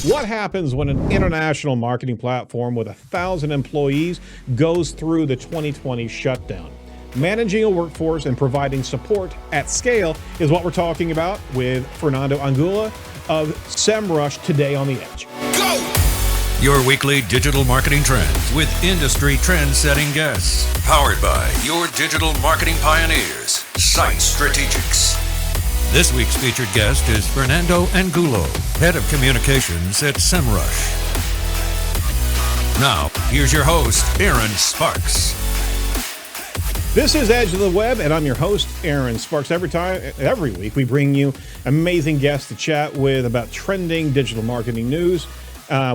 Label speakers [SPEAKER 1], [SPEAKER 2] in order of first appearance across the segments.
[SPEAKER 1] What happens when an international marketing platform with 1,000 employees goes through the 2020 shutdown? Managing a workforce and providing support at scale is what we're talking about with Fernando Angula of Semrush today on The Edge.
[SPEAKER 2] Go! Your weekly digital marketing trends with industry trend-setting guests. Powered by your digital marketing pioneers, Site Strategics. This week's featured guest is Fernando Angula, Head of Communications at Semrush. Now, here's your host, Aaron Sparks.
[SPEAKER 1] This is Edge of the Web, and I'm your host, Aaron Sparks. Every week, we bring you amazing guests to chat with about trending digital marketing news.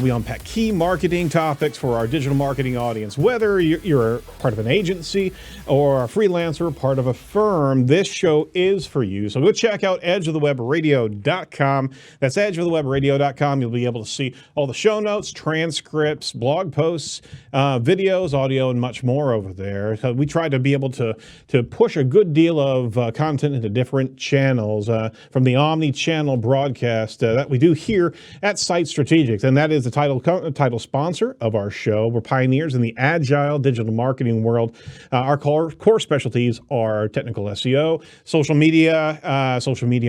[SPEAKER 1] We unpack key marketing topics for our digital marketing audience. Whether you're part of an agency or a freelancer, part of a firm, this show is for you. So go check out edgeofthewebradio.com. That's edgeofthewebradio.com. You'll be able to see all the show notes, transcripts, blog posts, videos, audio, and much more over there. So we try to be able to push a good deal of content into different channels from the omni-channel broadcast that we do here at Site Strategics. And that is the title sponsor of our show. We're pioneers in the agile digital marketing world. Our core specialties are technical SEO, social media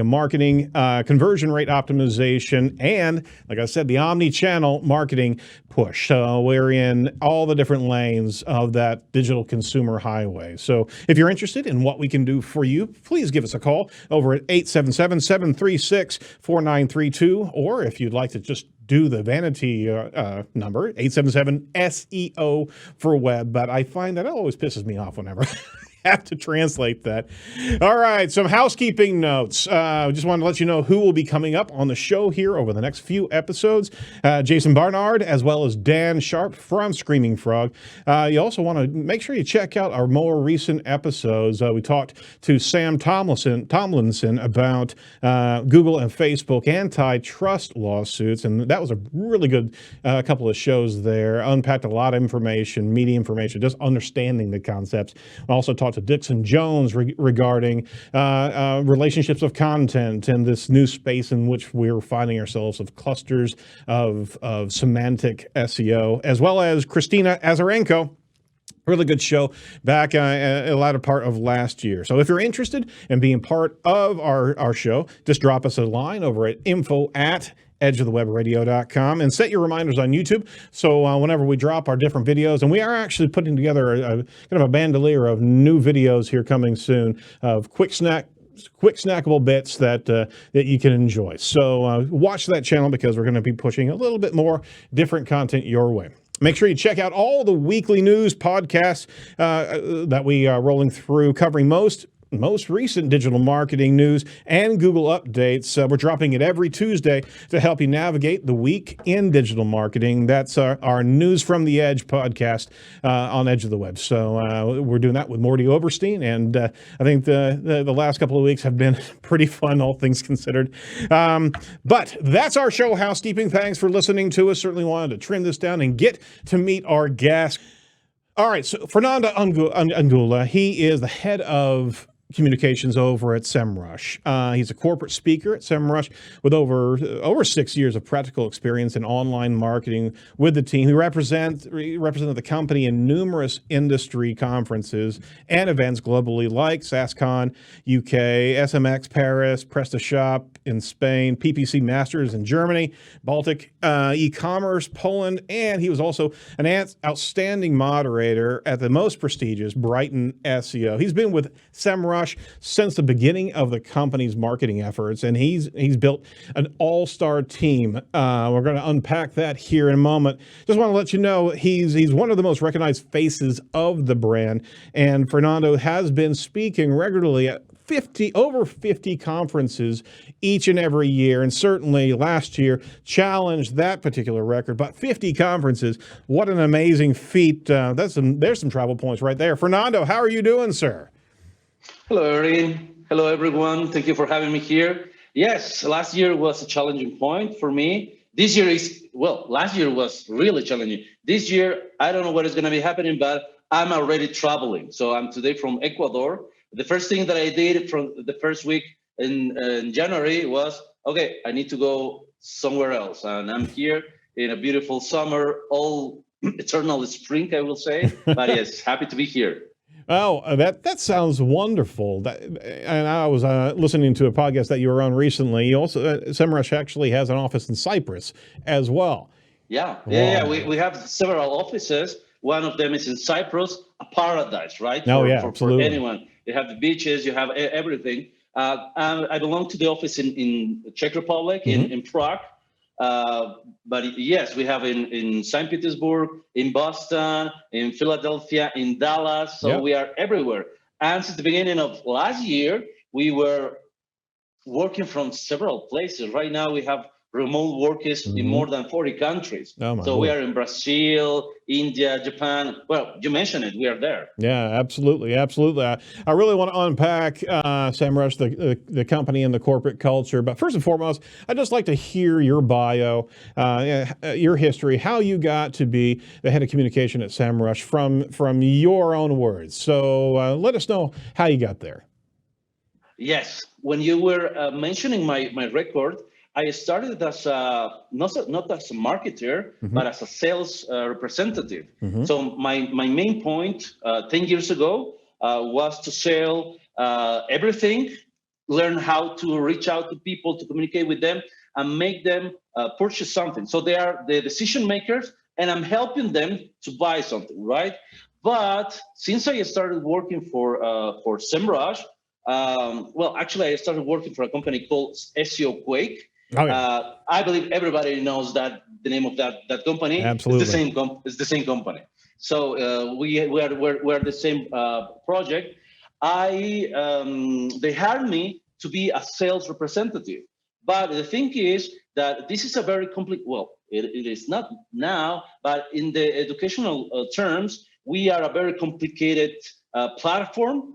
[SPEAKER 1] marketing, conversion rate optimization, and, like I said, the omni-channel marketing push. So we're in all the different lanes of that digital consumer highway. So if you're interested in what we can do for you, please give us a call over at 877-736-4932, or if you'd like to just do the vanity number, 877-SEO for web. But I find that always pisses me off whenever I have to translate that. All right, some housekeeping notes. Just wanted to let you know who will be coming up on the show here over the next few episodes. Jason Barnard, as well as Dan Sharp from Screaming Frog. You also want to make sure you check out our more recent episodes. We talked to Sam Tomlinson about Google and Facebook antitrust lawsuits, and that was a really good couple of shows there. Unpacked a lot of information, media information, just understanding the concepts. We also talked to Dixon Jones regarding relationships of content and this new space in which we're finding ourselves of clusters of semantic SEO, as well as Christina Azarenko. Really good show back a latter part of last year. So if you're interested in being part of our show, just drop us a line over at info@edgeofthewebradio.com and set your reminders on YouTube. So whenever we drop our different videos, and we are actually putting together a kind of a bandolier of new videos here coming soon of quick snackable bits that you can enjoy. So watch that channel because we're going to be pushing a little bit more different content your way. Make sure you check out all the weekly news podcasts that we are rolling through, covering most recent digital marketing news and Google updates. We're dropping it every Tuesday to help you navigate the week in digital marketing. That's our News from the Edge podcast on Edge of the Web. So we're doing that with Morty Oberstein, and I think the last couple of weeks have been pretty fun, all things considered. But that's our show, housekeeping. Thanks for listening to us. Certainly wanted to trim this down and get to meet our guest. All right, so Fernando Angula, he is the head of communications over at Semrush. He's a corporate speaker at Semrush with over 6 years of practical experience in online marketing with the team. He represented the company in numerous industry conferences and events globally, like SaaSCon UK, SMX Paris, PrestaShop in Spain, PPC Masters in Germany, Baltic e-commerce Poland, and he was also an outstanding moderator at the most prestigious Brighton SEO. He's been with Semrush since the beginning of the company's marketing efforts, and he's built an all-star team. We're going to unpack that here in a moment. Just want to let you know he's one of the most recognized faces of the brand, and Fernando has been speaking regularly at over 50 conferences each and every year, and certainly last year challenged that particular record. But 50 conferences, what an amazing feat. There's some travel points right there. Fernando, how are you doing, sir?
[SPEAKER 3] Hello, Erin. Hello, everyone. Thank you for having me here. Yes, last year was a challenging point for me. This year last year was really challenging. This year, I don't know what is going to be happening, but I'm already traveling. So I'm today from Ecuador. The first thing that I did from the first week in January was, okay, I need to go somewhere else. And I'm here in a beautiful summer, all eternal spring, I will say. But yes, happy to be here.
[SPEAKER 1] Oh, that sounds wonderful. And I was listening to a podcast that you were on recently. You also, Semrush actually has an office in Cyprus as well.
[SPEAKER 3] Yeah.
[SPEAKER 1] Wow.
[SPEAKER 3] We have several offices. One of them is in Cyprus, a paradise, right?
[SPEAKER 1] Oh,
[SPEAKER 3] for,
[SPEAKER 1] yeah,
[SPEAKER 3] for
[SPEAKER 1] absolutely.
[SPEAKER 3] anyone. You have the beaches, you have everything. And I belong to the office in Czech Republic, in Prague. But yes, we have in St. Petersburg, in Boston, in Philadelphia, in Dallas. So we are everywhere. And since the beginning of last year, we were working from several places. Right now, we have remote workers in more than 40 countries. So we are in Brazil, India, Japan. Well, you mentioned it. We are there.
[SPEAKER 1] Yeah, absolutely. Absolutely. I really want to unpack Semrush, the company and the corporate culture. But first and foremost, I'd just like to hear your bio, your history, how you got to be the head of communication at Semrush from your own words. So let us know how you got there.
[SPEAKER 3] Yes. When you were mentioning my record, I started as not as a marketer, but as a sales representative. So my main point 10 years ago was to sell everything, learn how to reach out to people, to communicate with them, and make them purchase something. So they are the decision makers, and I'm helping them to buy something, right? But since I started working for Semrush, actually, I started working for a company called SEO Quake.
[SPEAKER 1] Oh, yeah.
[SPEAKER 3] I believe everybody knows that the name of that company.
[SPEAKER 1] Absolutely.
[SPEAKER 3] It's the same company. So we're the same project. They hired me to be a sales representative. But the thing is that this is a very complete. Well, it is not now, but in the educational terms, we are a very complicated platform.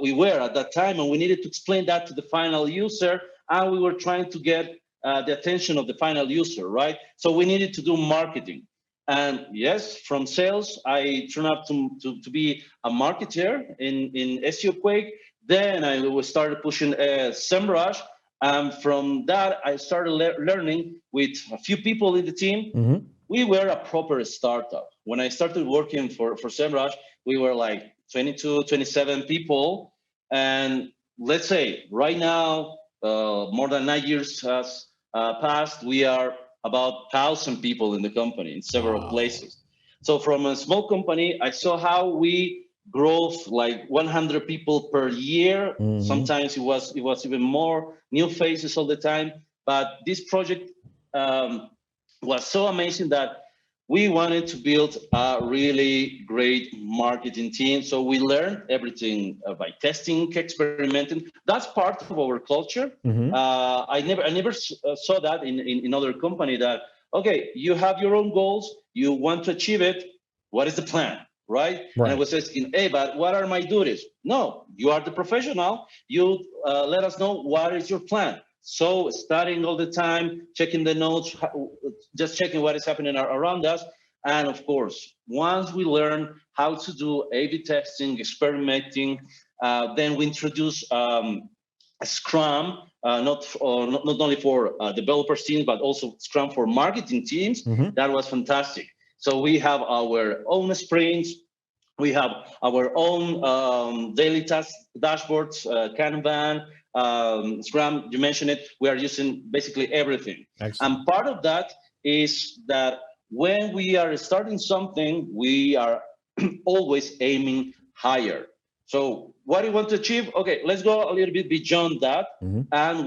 [SPEAKER 3] We were at that time, and we needed to explain that to the final user, and we were trying to get the attention of the final user, right? So we needed to do marketing. And yes, from sales, I turned out to be a marketer in SEO Quake. Then I started pushing Semrush. And from that, I started learning with a few people in the team. We were a proper startup. When I started working for Semrush, we were like 22, 27 people. And let's say right now, more than 9 years has passed, we are about 1,000 people in the company in several places. So from a small company, I saw how we grow like 100 people per year. Sometimes it was even more, new faces all the time. But this project was so amazing that we wanted to build a really great marketing team. So we learned everything by testing, experimenting. That's part of our culture. I never saw that in other company that, okay, you have your own goals, you want to achieve it. What is the plan, right? And I was asking, hey, but what are my duties? No, you are the professional. You let us know what is your plan. So studying all the time, checking the notes, just checking what is happening around us. And of course, once we learn how to do A/B testing, experimenting, then we introduce a Scrum, not only for developers teams, but also Scrum for marketing teams. That was fantastic. So we have our own sprints. We have our own daily task dashboards, Kanban, Scrum, you mentioned it. We are using basically everything. Excellent. And part of that is that when we are starting something, we are always aiming higher. So what do you want to achieve? Okay, let's go a little bit beyond that. And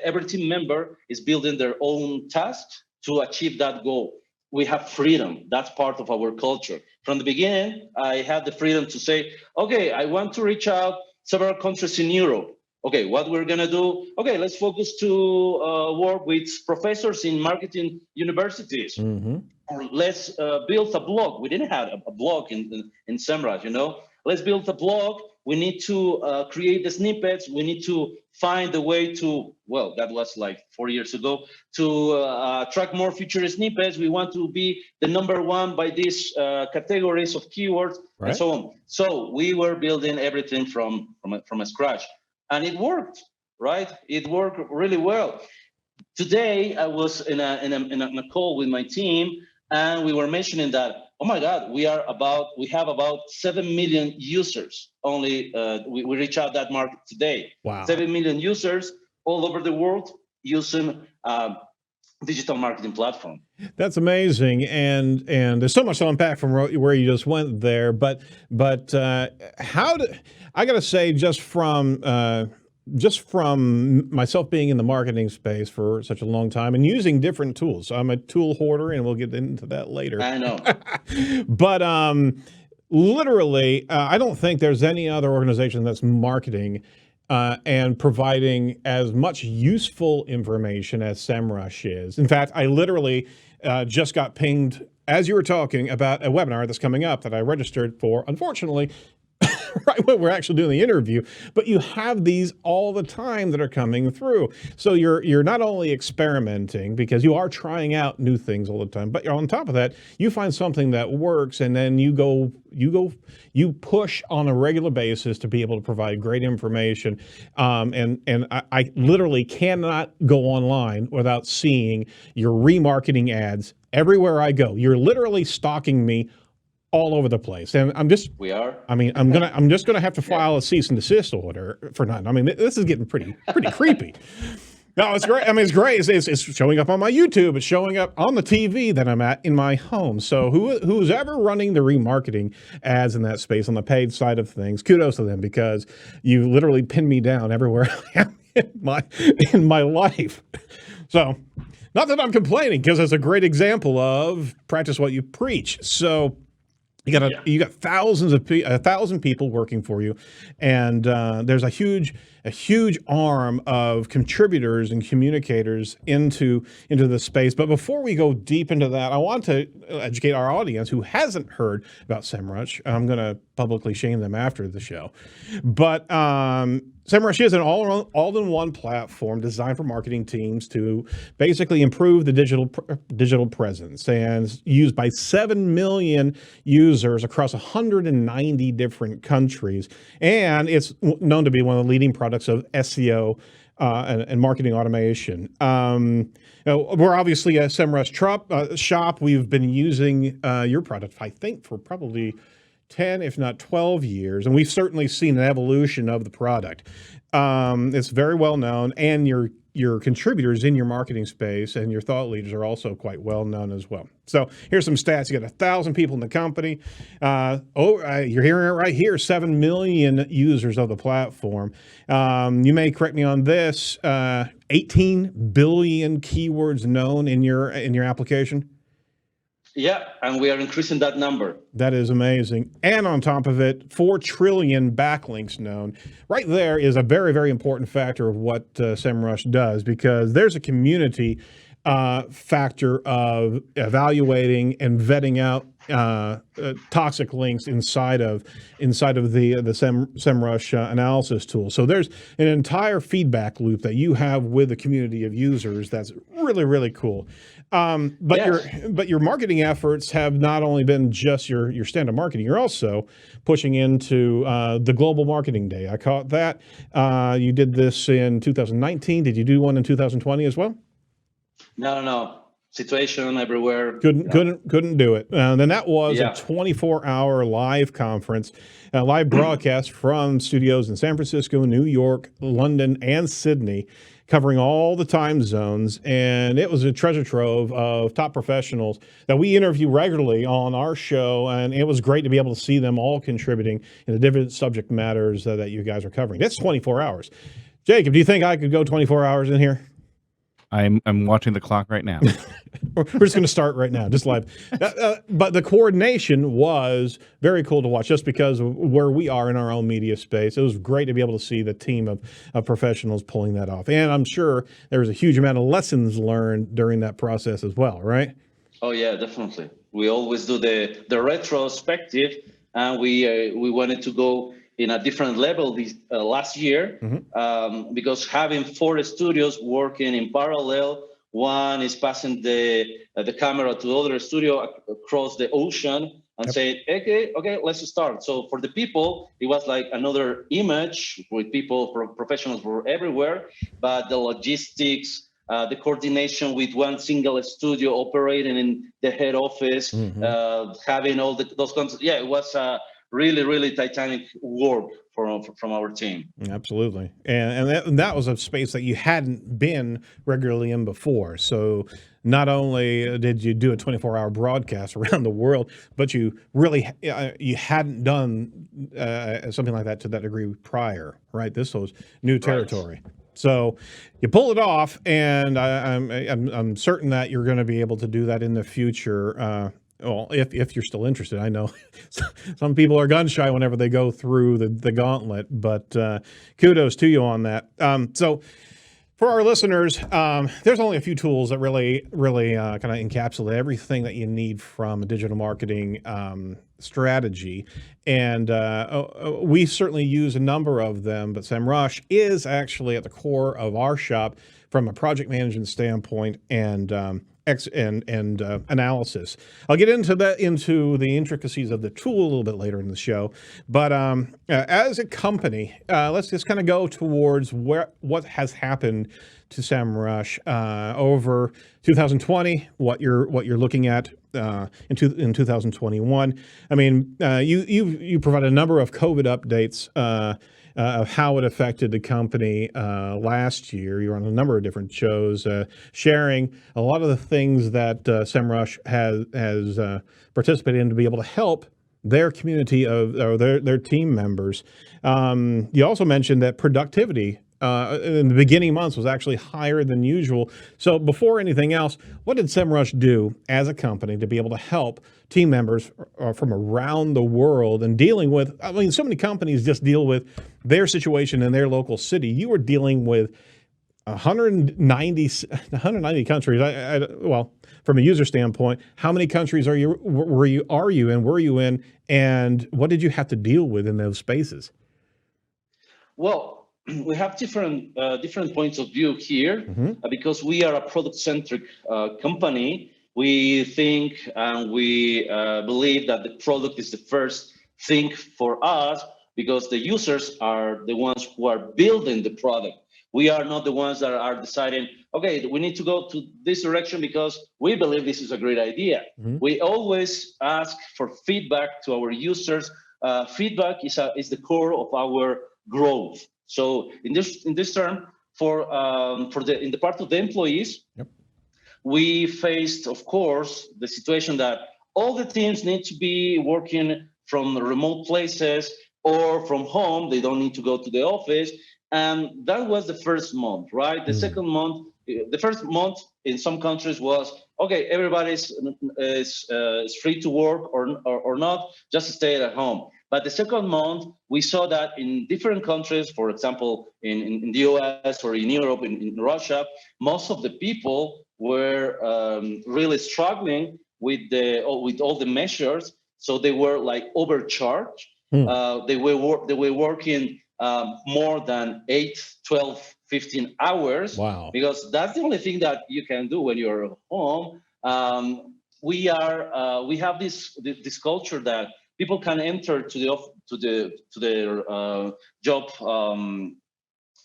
[SPEAKER 3] every team member is building their own tasks to achieve that goal. We have freedom. That's part of our culture. From the beginning, I had the freedom to say, okay, I want to reach out several countries in Europe. Okay, what we're gonna do? Okay, let's focus to work with professors in marketing universities. Or let's build a blog. We didn't have a blog in Semrush, you know. Let's build a blog. We need to create the snippets. We need to find a way to, well, that was like 4 years ago, to track more feature snippets. We want to be the #1 by these categories of keywords, and so on. So we were building everything from scratch. And it worked, right? It worked really well. Today, I was in a call with my team, and we were mentioning that, oh my God, we have about 7 million users. Only we reach out that market today.
[SPEAKER 1] Wow.
[SPEAKER 3] 7 million users all over the world using digital marketing platform.
[SPEAKER 1] That's amazing, and there's so much to unpack from where you just went there. But how do I got to say, just from myself being in the marketing space for such a long time and using different tools. I'm a tool hoarder, and we'll get into that later.
[SPEAKER 3] I know.
[SPEAKER 1] But literally, I don't think there's any other organization that's marketing and providing as much useful information as Semrush is. In fact, I literally just got pinged as you were talking about a webinar that's coming up that I registered for. Unfortunately, right when we're actually doing the interview, but you have these all the time that are coming through. So you're not only experimenting, because you are trying out new things all the time, but on top of that, you find something that works, and then you push on a regular basis to be able to provide great information. And I literally cannot go online without seeing your remarketing ads everywhere I go. You're literally stalking me all over the place, and I'm just gonna have to file a cease and desist order for none. I mean, this is getting pretty creepy. No, it's great. I mean, it's great. It's showing up on my YouTube. It's showing up on the TV that I'm at in my home. So who's ever running the remarketing ads in that space on the paid side of things, kudos to them, because you literally pin me down everywhere I am in my life. So, not that I'm complaining, because it's a great example of practice what you preach. So. You got thousands of 1,000 people working for you, and there's a huge arm of contributors and communicators into the space. But before we go deep into that, I want to educate our audience who hasn't heard about Semrush. I'm going to publicly shame them after the show, but Semrush is an all-in-one platform designed for marketing teams to basically improve the digital presence, and used by 7 million users across 190 different countries. And it's known to be one of the leading products of SEO and marketing automation. We're obviously a Semrush shop. We've been using your product, I think, for probably 10, if not 12 years. And we've certainly seen an evolution of the product. It's very well known, and your contributors in your marketing space and your thought leaders are also quite well known as well. So here's some stats. You got 1,000 people in the company. You're hearing it right here, 7 million users of the platform. You may correct me on this, 18 billion keywords known in your application.
[SPEAKER 3] Yeah, and we are increasing that number.
[SPEAKER 1] That is amazing. And on top of it, 4 trillion backlinks known. Right there is a very, very important factor of what Semrush does, because there's a community factor of evaluating and vetting out toxic links inside of the Semrush analysis tool. So there's an entire feedback loop that you have with the community of users that's really, really cool. But yes, your marketing efforts have not only been just your standard marketing. You're also pushing into the Global Marketing Day. I caught that. You did this in 2019. Did you do one in 2020 as well?
[SPEAKER 3] No. Situation everywhere.
[SPEAKER 1] Couldn't do it. Then that was a 24-hour live conference, a live broadcast from studios in San Francisco, New York, London, and Sydney, covering all the time zones. And it was a treasure trove of top professionals that we interview regularly on our show. And it was great to be able to see them all contributing in the different subject matters that you guys are covering. That's 24 hours. Jacob, do you think I could go 24 hours in here?
[SPEAKER 4] I'm watching the clock right now.
[SPEAKER 1] We're just going to start right now, just live. But the coordination was very cool to watch, just because of where we are in our own media space. It was great to be able to see the team of professionals pulling that off. And I'm sure there was a huge amount of lessons learned during that process as well, right?
[SPEAKER 3] Oh, yeah, definitely. We always do the retrospective, and we wanted to go in a different level this last year, because having 4 studios working in parallel, one is passing the camera to the other studio across the ocean and say, okay, let's start. So for the people, it was like another image with people, professionals were everywhere, but the logistics the coordination with one single studio operating in the head office, having all those concepts. Yeah, it was really, really titanic work from our team.
[SPEAKER 1] Absolutely. And that was a space that you hadn't been regularly in before. So not only did you do a 24-hour broadcast around the world, but you really, you hadn't done something like that to that degree prior, right? This was new territory. Right. So you pull it off, and I'm certain that you're going to be able to do that in the future. Well, if you're still interested. I know some people are gun shy whenever they go through the gauntlet, but kudos to you on that. So for our listeners, there's only a few tools that really kind of encapsulate everything that you need from a digital marketing strategy. And we certainly use a number of them, but Semrush is actually at the core of our shop from a project management standpoint and analysis. I'll get into the intricacies of the tool a little bit later in the show. But as a company, let's just kind of go towards what has happened to Semrush over 2020, what you're looking at in 2021. I mean, you provided a number of COVID updates of how it affected the company last year. You were on a number of different shows, sharing a lot of the things that Semrush has participated in to be able to help their community or their team members. You also mentioned that productivity in the beginning months was actually higher than usual. So before anything else, what did Semrush do as a company to be able to help team members from around the world and dealing with, I mean, so many companies just deal with their situation in their local city. You were dealing with 190 countries. Well, from a user standpoint, how many countries were you in, and what did you have to deal with in those spaces?
[SPEAKER 3] Well, we have different points of view here because we are a product-centric company. We think and we believe that the product is the first thing for us because the users are the ones who are building the product. We are not the ones that are deciding, okay, we need to go to this direction because we believe this is a great idea. We always ask for feedback to our users. Feedback is the core of our growth. So in this term, in the part of the employees, we faced, of course, the situation that all the teams need to be working from remote places or from home. They don't need to go to the office. And that was the first month, right? The second month, the first month in some countries was, okay, everybody is free to work or not, just stay at home. But the second month, we saw that in different countries, for example, in the US or in Europe, in Russia, most of the people were really struggling with all the measures. So they were like overcharged. They were working more than 8, 12, 15 hours.
[SPEAKER 1] Wow.
[SPEAKER 3] Because that's the only thing that you can do when you're at home. We have this culture that people can enter to their job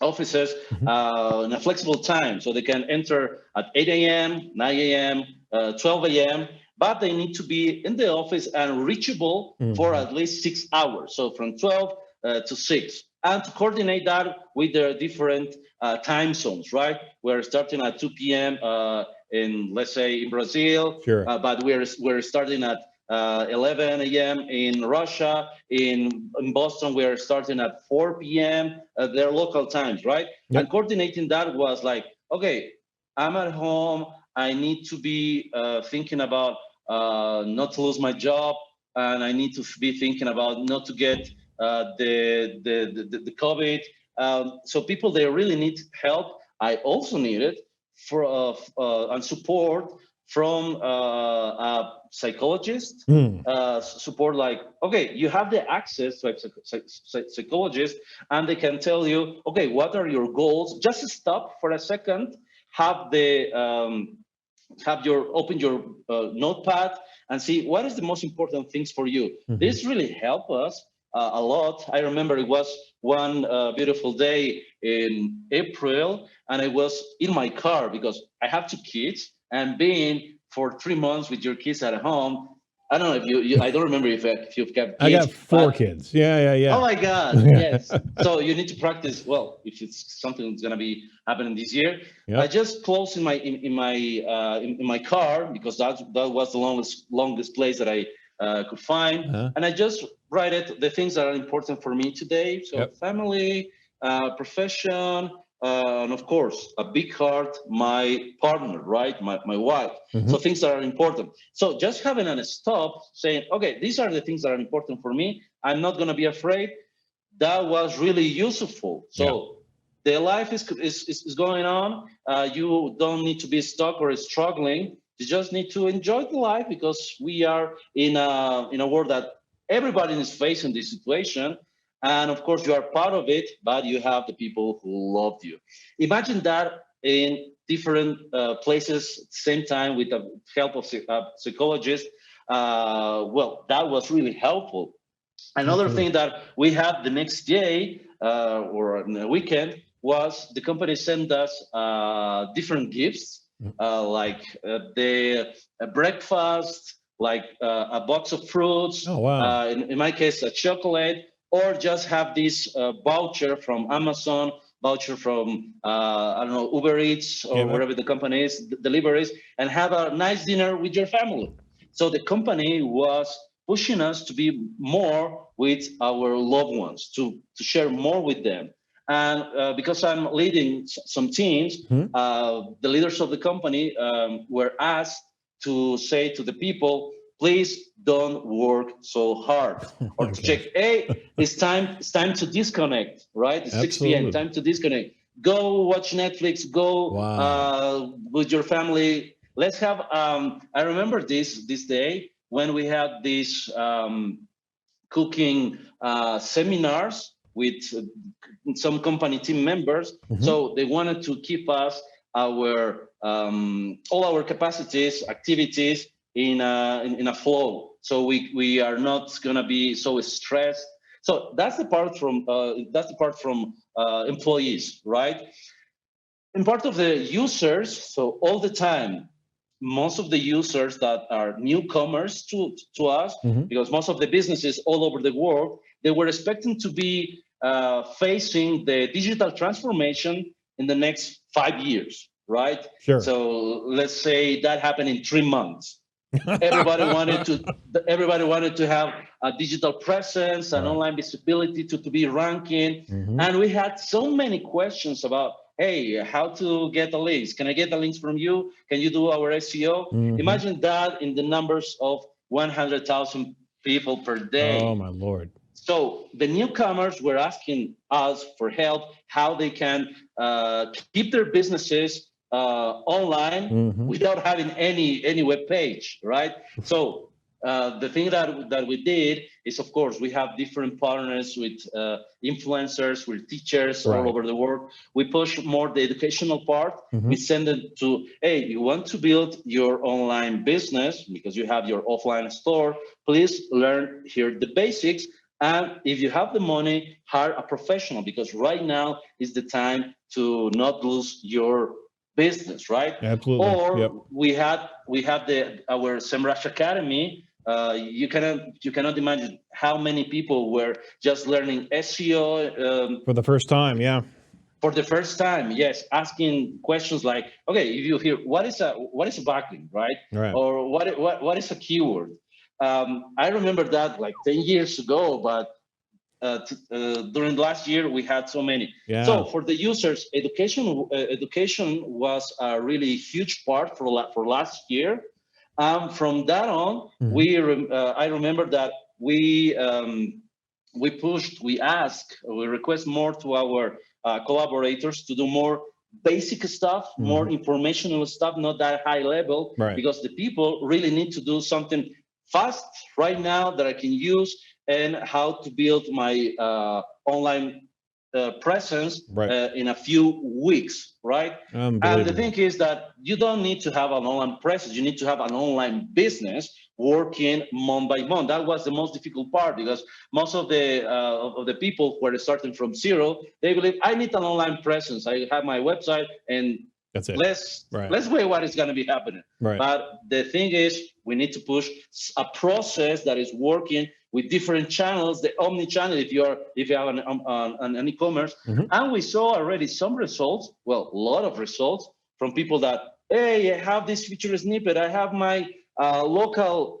[SPEAKER 3] offices in a flexible time. So they can enter at 8 a.m., 9 a.m., 12 a.m., but they need to be in the office and reachable for at least 6 hours. So from 12 to 6. And to coordinate that with the different time zones, right? We're starting at 2 p.m. Let's say in Brazil, but we're starting at 11 a.m. in Russia. In Boston, we're starting at 4 p.m. Their local times, right? And coordinating that was like, okay, I'm at home. I need to be thinking about not to lose my job, and I need to be thinking about not to get the COVID. So people, they really need help. I also needed and support from a psychologist, support like, okay, you have the access to a psychologist and they can tell you, okay, what are your goals? Just stop for a second, open your notepad and see what is the most important things for you. This really helped us a lot. I remember it was one beautiful day in April, and I was in my car because I have two kids, and being for 3 months with your kids at home. I don't know if I don't remember if you've kept
[SPEAKER 1] I
[SPEAKER 3] kids.
[SPEAKER 1] got four
[SPEAKER 3] but
[SPEAKER 1] kids. Yeah,
[SPEAKER 3] Oh
[SPEAKER 1] yeah,
[SPEAKER 3] my God,
[SPEAKER 1] yeah.
[SPEAKER 3] yes. So you need to practice. Well, if it's something that's gonna be happening this year, I
[SPEAKER 1] Yep.
[SPEAKER 3] just closed in my car because that was the longest place that I could find,
[SPEAKER 1] Uh-huh.
[SPEAKER 3] and I just write it the things that are important for me today. So
[SPEAKER 1] Yep.
[SPEAKER 3] family, profession, and of course a big heart, my partner, right, my wife.
[SPEAKER 1] Mhm.
[SPEAKER 3] So things that are important. So just having a stop, saying, okay, these are the things that are important for me. I'm not going to be afraid. That was really useful. So the life is going on. You don't need to be stuck or struggling. You just need to enjoy the life because we are in a world that everybody is facing this situation. And of course, you are part of it, but you have the people who love you. Imagine that in different places, same time with the help of psychologists. Well, that was really helpful. Another
[SPEAKER 1] Absolutely.
[SPEAKER 3] thing that we had the next day or on the weekend was the company sent us different gifts, like the breakfast, like a box of fruits,
[SPEAKER 1] Oh, wow.
[SPEAKER 3] in my case, a chocolate, or just have this voucher from Amazon, voucher from, I don't know, Uber Eats or
[SPEAKER 1] Yeah.
[SPEAKER 3] whatever the company is, deliveries, and have a nice dinner with your family. So the company was pushing us to be more with our loved ones, to share more with them. And because I'm leading some teams,
[SPEAKER 1] Mhm.
[SPEAKER 3] the leaders of the company were asked to say to the people, please don't work so hard.
[SPEAKER 1] Oh
[SPEAKER 3] Or
[SPEAKER 1] my
[SPEAKER 3] to check,
[SPEAKER 1] gosh.
[SPEAKER 3] hey, it's time to disconnect, right? It's 6 p.m.,
[SPEAKER 1] Absolutely.
[SPEAKER 3] time to disconnect. Go watch Netflix, go
[SPEAKER 1] Wow.
[SPEAKER 3] with your family. Let's have, I remember this day when we had these cooking seminars with some company team members.
[SPEAKER 1] Mhm.
[SPEAKER 3] So they wanted to keep us our all our capacities, activities in a flow. So we are not gonna be so stressed. So that's the part from employees, right? And part of the users. So all the time, most of the users that are newcomers to us,
[SPEAKER 1] Mhm.
[SPEAKER 3] because most of the businesses all over the world, they were expecting to be facing the digital transformation in the next 5 years, right?
[SPEAKER 1] Sure.
[SPEAKER 3] So let's say that happened in 3 months. everybody wanted to everybody wanted to have a digital presence and
[SPEAKER 1] Right.
[SPEAKER 3] online visibility to be ranking,
[SPEAKER 1] Mhm.
[SPEAKER 3] and we had so many questions about, hey, how to get the links, can I get the links from you, can you do our SEO?
[SPEAKER 1] Mhm.
[SPEAKER 3] Imagine that in the numbers of 100,000 people per
[SPEAKER 1] Oh
[SPEAKER 3] day.
[SPEAKER 1] my Lord.
[SPEAKER 3] So the newcomers were asking us for help, how they can keep their businesses online
[SPEAKER 1] Mhm.
[SPEAKER 3] without having any web page, right? So the thing that we did is, of course, we have different partners with influencers, with teachers all
[SPEAKER 1] Right.
[SPEAKER 3] over the world. We push more the educational part. We
[SPEAKER 1] Mhm.
[SPEAKER 3] send it to, hey, you want to build your online business because you have your offline store, please learn here the basics, and if you have the money, hire a professional because right now is the time to not lose your business, right?
[SPEAKER 1] Absolutely. Yep.
[SPEAKER 3] Or we had our Semrush Academy. You cannot imagine how many people were just learning SEO
[SPEAKER 1] For the first time, yeah.
[SPEAKER 3] for the first time. Yes, asking questions like, okay, if you hear what is a backlink, right?
[SPEAKER 1] Right.
[SPEAKER 3] Or what is a keyword? I remember that like 10 years ago, but during last year we had so many.
[SPEAKER 1] Yeah.
[SPEAKER 3] So for the users, education was a really huge part for last year. From that on,
[SPEAKER 1] Mhm.
[SPEAKER 3] I remember that we pushed, we asked, we request more to our collaborators to do more basic stuff, more
[SPEAKER 1] Mhm.
[SPEAKER 3] informational stuff, not that high level,
[SPEAKER 1] Right.
[SPEAKER 3] because the people really need to do something fast right now that I can use, and how to build my online presence
[SPEAKER 1] Right.
[SPEAKER 3] in a few weeks, right? And the
[SPEAKER 1] Unbelievable.
[SPEAKER 3] thing is that you don't need to have an online presence. You need to have an online business working month by month. That was the most difficult part, because most of the people who are starting from zero, they believe I need an online presence. I have my website, and
[SPEAKER 1] That's it.
[SPEAKER 3] let's
[SPEAKER 1] Right.
[SPEAKER 3] wait what is going to be happening.
[SPEAKER 1] Right.
[SPEAKER 3] But the thing is, we need to push a process that is working with different channels, the omni-channel, if you have an e-commerce.
[SPEAKER 1] Mhm.
[SPEAKER 3] And we saw already some results, well, a lot of results from people that, hey, I have this feature snippet, I have my local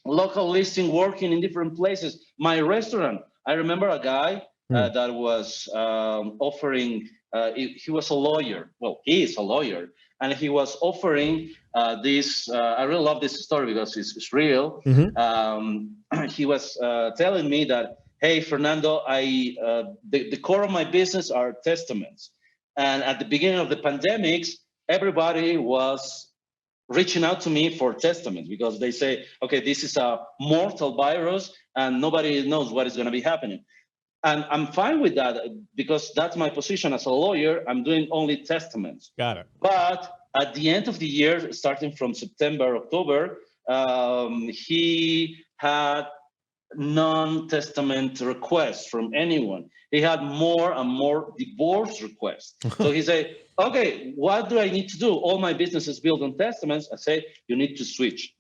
[SPEAKER 3] listing working in different places. My restaurant, I remember a guy that was offering, he was a lawyer. Well, he is a lawyer. And he was offering this, I really love this story because it's real. He was telling me that, hey, Fernando, the core of my business are testaments. And at the beginning of the pandemics, everybody was reaching out to me for testaments, because they say, okay, this is a mortal virus and nobody knows what is going to be happening. And I'm fine with that, because that's my position as a lawyer. I'm doing only testaments.
[SPEAKER 1] Got it.
[SPEAKER 3] But at the end of the year, starting from September, October, he had non-testament requests from anyone. He had more and more divorce requests. So he said, okay, what do I need to do? All my business is built on testaments. I say, you need to switch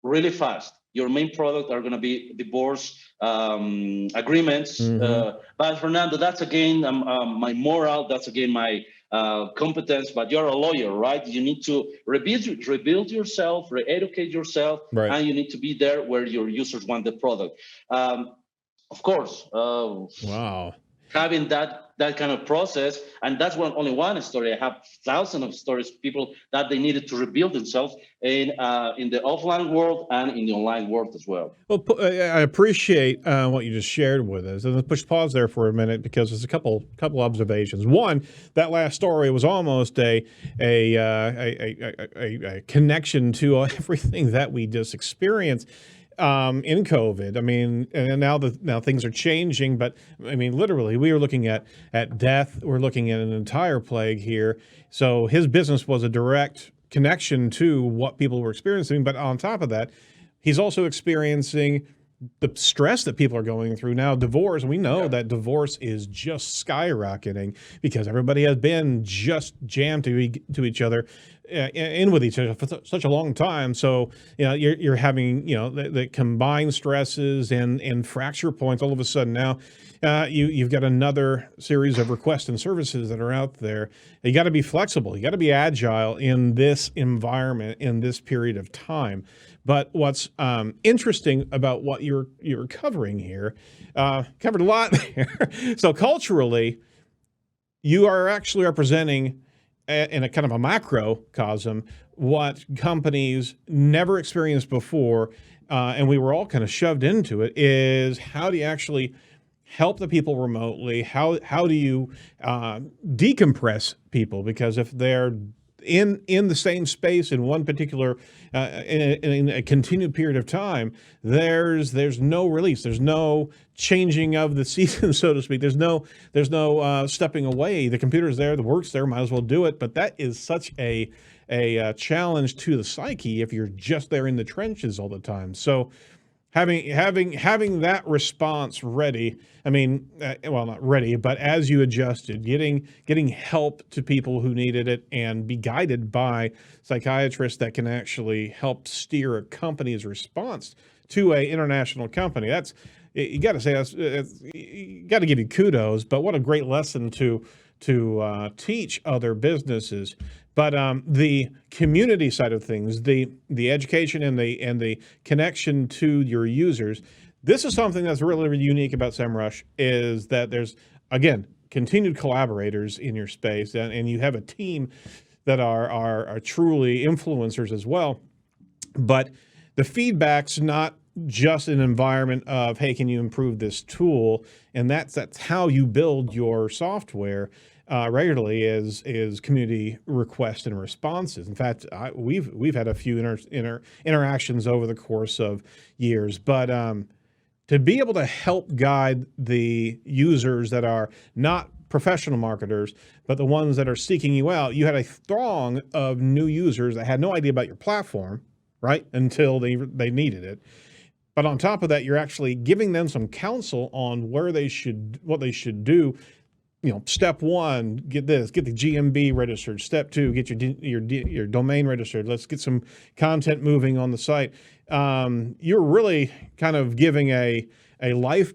[SPEAKER 3] really fast. Your main product are going to be divorce agreements. But Fernando, that's again my moral. That's again my competence. But you're a lawyer, right? You need to rebuild yourself, re-educate yourself,
[SPEAKER 1] Right.
[SPEAKER 3] and you need to be there where your users want the product. Of course.
[SPEAKER 1] Wow.
[SPEAKER 3] Having that kind of process, and that's only one story. I have thousands of stories, people that they needed to rebuild themselves in the offline world and in the online world as well.
[SPEAKER 1] Well, I appreciate what you just shared with us. And let's push pause there for a minute, because there's a couple observations. One, that last story was almost a connection to everything that we just experienced in COVID. I mean, and now things are changing, but I mean, literally, we are looking at death. We're looking at an entire plague here. So his business was a direct connection to what people were experiencing. But on top of that, he's also experiencing the stress that people are going through now. Divorce, we know that divorce is just skyrocketing, because everybody has been just jammed to each other, in with each other for such a long time. So, you're having, the combined stresses and fracture points. All of a sudden now, you've got another series of requests and services that are out there. You got to be flexible. You got to be agile in this environment, in this period of time. But what's interesting about what you're covering here, covered a lot there. So culturally, you are actually representing, in a kind of a macrocosm, what companies never experienced before, and we were all kind of shoved into it, is how do you actually help the people remotely? How do you decompress people? Because if they're in the same space in one particular in a continued period of time, there's no release. There's no changing of the season, so to speak. There's no stepping away. The computer's there, the work's there, might as well do it. But that is such a challenge to the psyche if you're just there in the trenches all the time. So having that response ready, I mean, well, not ready, but as you adjusted, getting help to people who needed it, and be guided by psychiatrists that can actually help steer a company's response to a international company. That's, you got to say, you got to give you kudos, but what a great lesson to teach other businesses. But the community side of things, the education and the connection to your users, this is something that's really, really unique about Semrush, is that there's, again, continued collaborators in your space, and you have a team that are truly influencers as well. But the feedback's not just an environment of, hey, can you improve this tool? And that's how you build your software. Regularly is community requests and responses. In fact, we've had a few interactions over the course of years, but to be able to help guide the users that are not professional marketers, but the ones that are seeking you out, you had a throng of new users that had no idea about your platform, right? Until they needed it. But on top of that, you're actually giving them some counsel on what they should do. You know, step one, get the GMB registered. Step two, get your domain registered. Let's get some content moving on the site. You're really kind of giving a life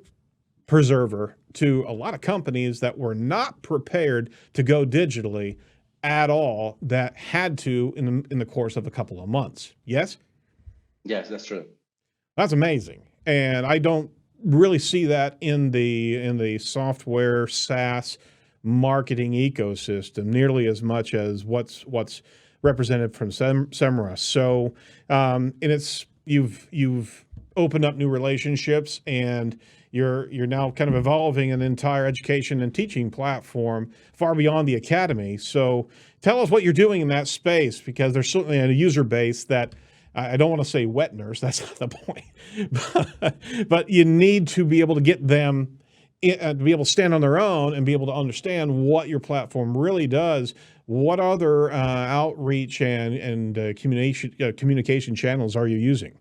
[SPEAKER 1] preserver to a lot of companies that were not prepared to go digitally at all, that had to in the course of a couple of months. Yes?
[SPEAKER 3] Yes, that's true.
[SPEAKER 1] That's amazing. And I don't really see that in the software SaaS marketing ecosystem nearly as much as what's represented from Semrush. So, and it's you've opened up new relationships, and you're now kind of evolving an entire education and teaching platform far beyond the academy. So tell us what you're doing in that space, because there's certainly a user base that I don't want to say wet nurse, that's not the point, but you need to be able to get them to be able to stand on their own and be able to understand what your platform really does. What other outreach and communication channels are you using?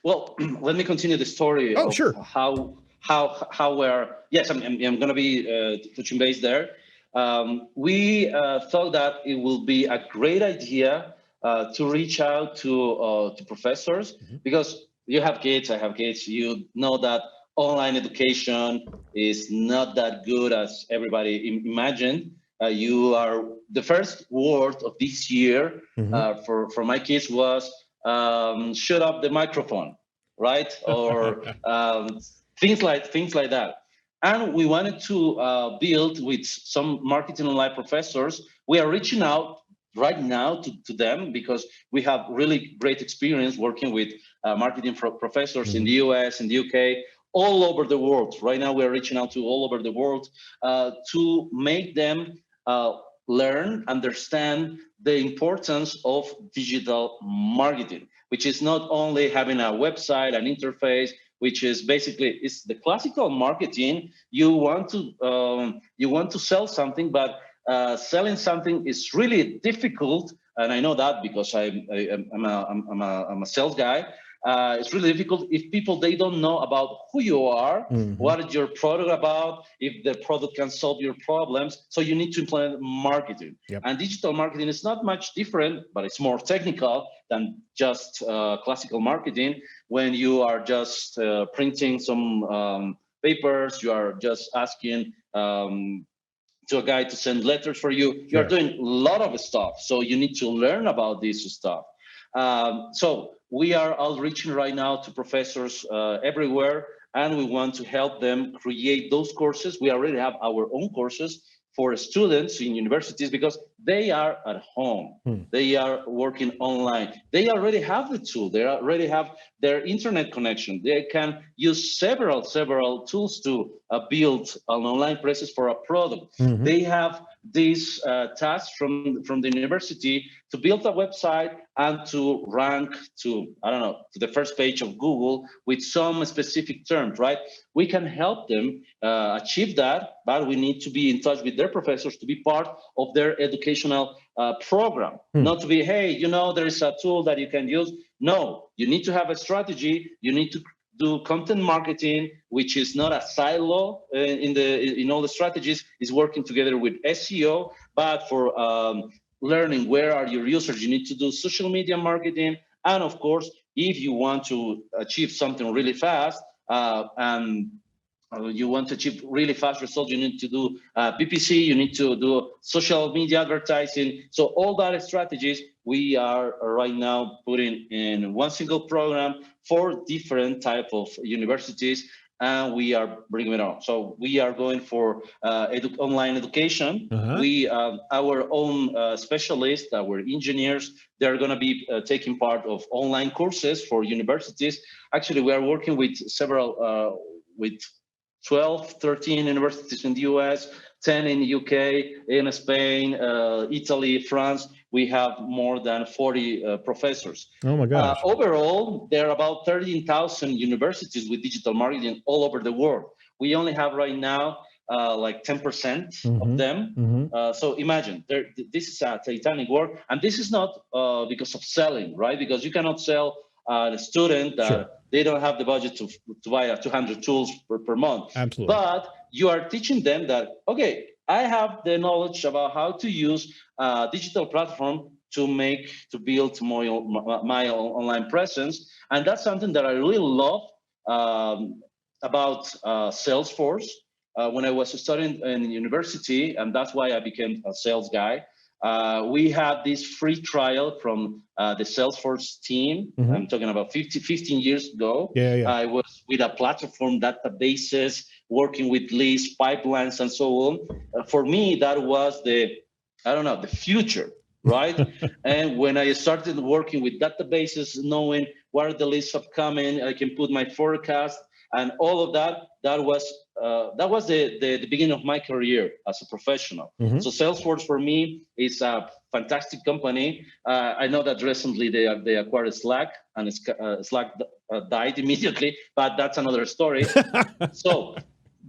[SPEAKER 3] Well, let me continue the story
[SPEAKER 1] Oh,
[SPEAKER 3] of
[SPEAKER 1] sure.
[SPEAKER 3] how we're, yes, I'm going to be touching base there. We thought that it will be a great idea to reach out to professors, because you have kids, I have kids. You know that online education is not that good as everybody imagined. You are the first word of this year for my kids was shut up the microphone, right? Or things like that. And we wanted to build with some marketing online professors. We are reaching out right now to them, because we have really great experience working with marketing professors in the US, in the UK, all over the world. Right now, we're reaching out to all over the world to make them learn, understand the importance of digital marketing, which is not only having a website, an interface, which is basically, it's the classical marketing. You want to sell something, but selling something is really difficult, and I know that because I'm a sales guy. It's really difficult if they don't know about who you are, what is your product about, if the product can solve your problems. So you need to implement marketing.
[SPEAKER 1] Yep.
[SPEAKER 3] And digital marketing is not much different, but it's more technical than just classical marketing. When you are just printing some papers, you are just asking to a guy to send letters for you. You are doing a lot of stuff. So you need to learn about this stuff. So we are outreaching right now to professors everywhere, and we want to help them create those courses. We already have our own courses for students in universities, because they are at home. They are working online. They already have the tool. They already have their internet connection. They can use several tools to build an online presence for a product. They have these tasks from the university to build a website and to rank to the first page of Google with some specific terms, right? We can help them achieve that, but we need to be in touch with their professors to be part of their educational program. Not to be, hey, there is a tool that you can use. No, you need to have a strategy. You need to do content marketing, which is not a silo in all the strategies, is working together with SEO, but for learning where are your users, you need to do social media marketing. And of course, if you want to achieve something really fast, and you want to achieve really fast results, you need to do PPC, you need to do social media advertising. So all that strategies we are right now putting in one single program for different type of universities, and we are bringing it on. So we are going for online education. We our own specialists, our engineers, they're going to be taking part of online courses for universities. Actually, we are working with several with 12, 13 universities in the US, 10 in the UK, in Spain, Italy, France. We have more than 40 professors.
[SPEAKER 1] Oh my gosh.
[SPEAKER 3] Overall, there are about 13,000 universities with digital marketing all over the world. We only have right now like 10%
[SPEAKER 1] Mhm.
[SPEAKER 3] of them.
[SPEAKER 1] Mhm.
[SPEAKER 3] So imagine, this is a titanic work, and this is not because of selling, right? Because you cannot sell a student that
[SPEAKER 1] Sure.
[SPEAKER 3] they don't have the budget to buy 200 tools per month.
[SPEAKER 1] Absolutely.
[SPEAKER 3] But you are teaching them that, okay, I have the knowledge about how to use a digital platform to build my online presence. And that's something that I really love about Salesforce. When I was studying in university, and that's why I became a sales guy. We had this free trial from the Salesforce team.
[SPEAKER 1] Mhm.
[SPEAKER 3] I'm talking about 15 years ago.
[SPEAKER 1] Yeah.
[SPEAKER 3] I was with a platform, databases, working with lists, pipelines, and so on. For me, that was the future, right? And when I started working with databases, knowing where the lists upcoming, I can put my forecast and all of that. That was the beginning of my career as a professional.
[SPEAKER 1] Mhm.
[SPEAKER 3] So Salesforce for me is a fantastic company. I know that recently they acquired Slack, and Slack died immediately, but that's another story. So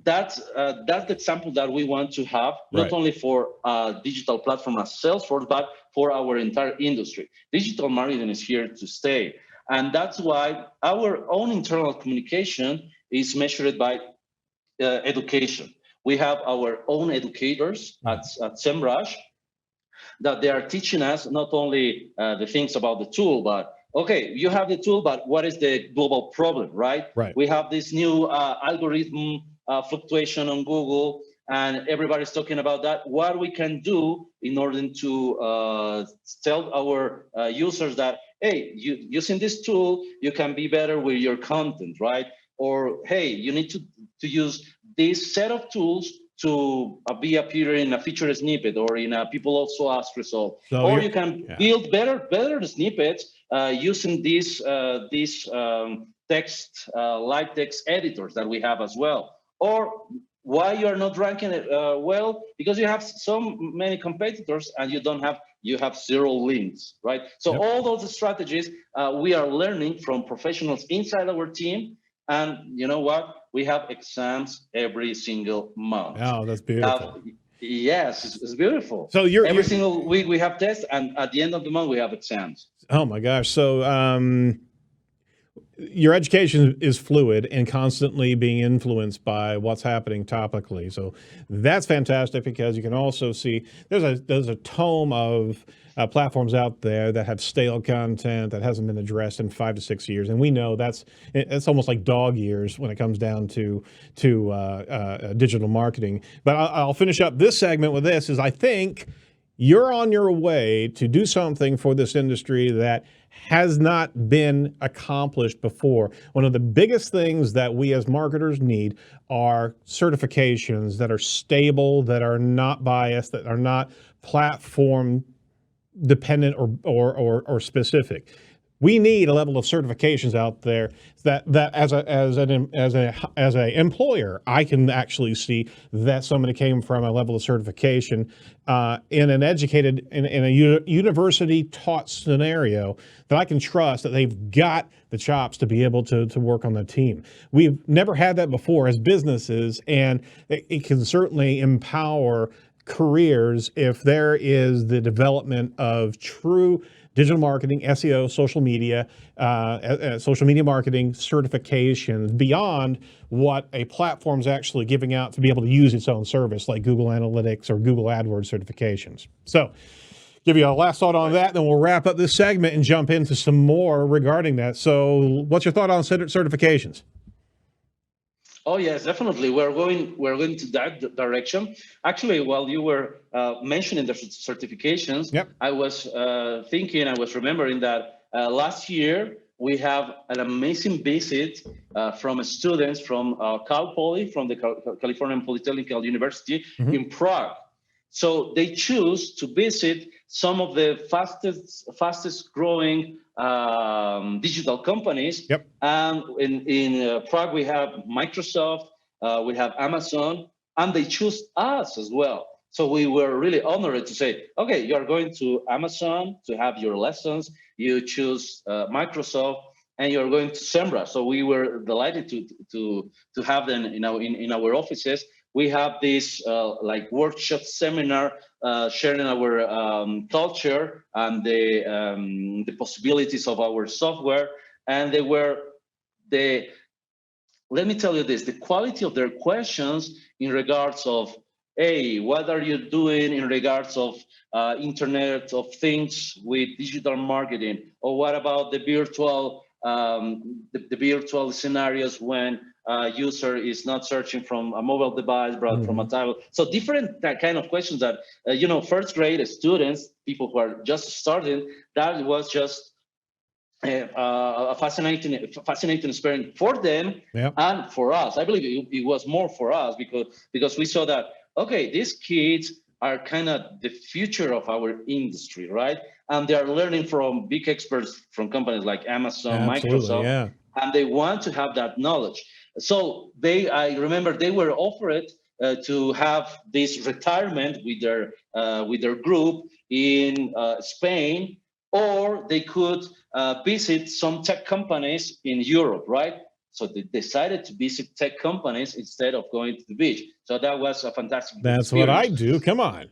[SPEAKER 3] that's the example that we want to have, not
[SPEAKER 1] Right.
[SPEAKER 3] only for a digital platform as Salesforce, but for our entire industry. Digital marketing is here to stay. And that's why our own internal communication is measured by education. We have our own educators at Semrush that they are teaching us not only the things about the tool, but okay, you have the tool, but what is the global problem, right?
[SPEAKER 1] Right.
[SPEAKER 3] We have this new algorithm fluctuation on Google, and everybody's talking about that. What we can do in order to tell our users that, hey, using this tool, you can be better with your content, right? Or, hey, you need to use this set of tools to be appearing in a featured snippet or in a people also ask result.
[SPEAKER 1] So
[SPEAKER 3] or you can build better snippets using these text, light text editors that we have as well. Or why you are not ranking it well? Because you have so many competitors and you have zero links, right? So all those strategies we are learning from professionals inside our team. And you know what? We have exams every single month.
[SPEAKER 1] Oh, that's beautiful.
[SPEAKER 3] Yes, it's beautiful.
[SPEAKER 1] So
[SPEAKER 3] every single week we have tests, and at the end of the month we have exams.
[SPEAKER 1] Oh my gosh! So your education is fluid and constantly being influenced by what's happening topically. So that's fantastic because you can also see there's a tome of platforms out there that have stale content that hasn't been addressed in 5 to 6 years, and we know that's almost like dog years when it comes down to digital marketing. But I'll finish up this segment with this: is I think you're on your way to do something for this industry that has not been accomplished before. One of the biggest things that we as marketers need are certifications that are stable, that are not biased, that are not platform dependent or specific. We need a level of certifications out there that as a employer, I can actually see that somebody came from a level of certification in an educated in a university taught scenario that I can trust that they've got the chops to be able to work on the team. We've never had that before as businesses, and it can certainly empower careers if there is the development of true digital marketing, SEO, social media marketing certifications beyond what a platform's actually giving out to be able to use its own service, like Google Analytics or Google AdWords certifications. So, give you a last thought on that, then we'll wrap up this segment and jump into some more regarding that. So, what's your thought on certifications?
[SPEAKER 3] Oh yes, definitely. We're going to that direction. Actually, while you were mentioning the certifications, I was remembering that last year we have an amazing visit from students from Cal Poly, from the California Polytechnic University in Prague. So they choose to visit some of the fastest growing digital companies. And in Prague, we have Microsoft, we have Amazon, and they choose us as well. So we were really honored to say, okay, you're going to Amazon to have your lessons, you choose Microsoft, and you're going to Semrush. So we were delighted to have them in our offices. we have this like workshop seminar sharing our culture and the possibilities of our software. And let me tell you this, the quality of their questions in regards of, hey, what are you doing in regards of Internet of Things with digital marketing? Or what about the virtual the virtual scenarios when a user is not searching from a mobile device, but from a tablet? So different kind of questions that, first grade students, people who are just starting, that was just a fascinating experience for them and for us. I believe it was more for us because we saw that, okay, these kids are kind of the future of our industry, right? And they are learning from big experts from companies like Amazon, Microsoft, and they want to have that knowledge. So I remember they were offered to have this retirement with their group in Spain, or they could visit some tech companies in Europe, right? So they decided to visit tech companies instead of going to the beach. So that was a fantastic
[SPEAKER 1] That's
[SPEAKER 3] experience.
[SPEAKER 1] what I do. Come on.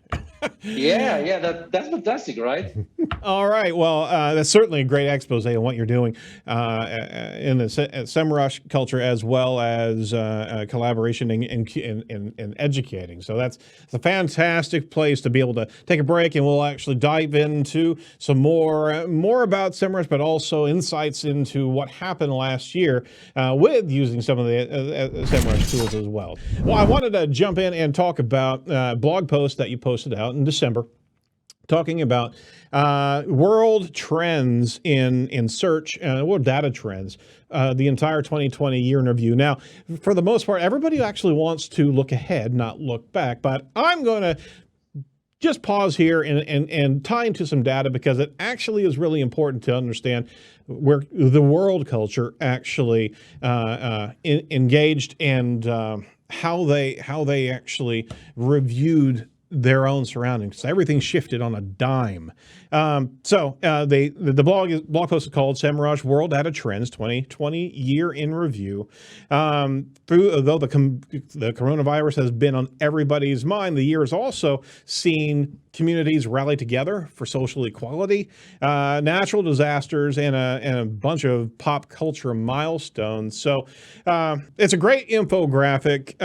[SPEAKER 3] Yeah, that's fantastic, right?
[SPEAKER 1] All right. Well, that's certainly a great expose on what you're doing in the Semrush culture, as well as collaboration and educating. So it's a fantastic place to be able to take a break, and we'll actually dive into some more about Semrush, but also insights into what happened last year with using some of the Semrush tools as well. Well, I wanted to jump in and talk about a blog post that you posted out in December, talking about world trends in search, world data trends, the entire 2020 year in review. Now, for the most part, everybody actually wants to look ahead, not look back, but I'm going to just pause here and tie into some data, because it actually is really important to understand where the world culture actually engaged and how they actually reviewed their own surroundings. So everything shifted on a dime. The blog post is called Semrush World Data Trends 2020 Year in Review. Though the coronavirus has been on everybody's mind, the year has also seen communities rally together for social equality, natural disasters, and a bunch of pop culture milestones. So it's a great infographic.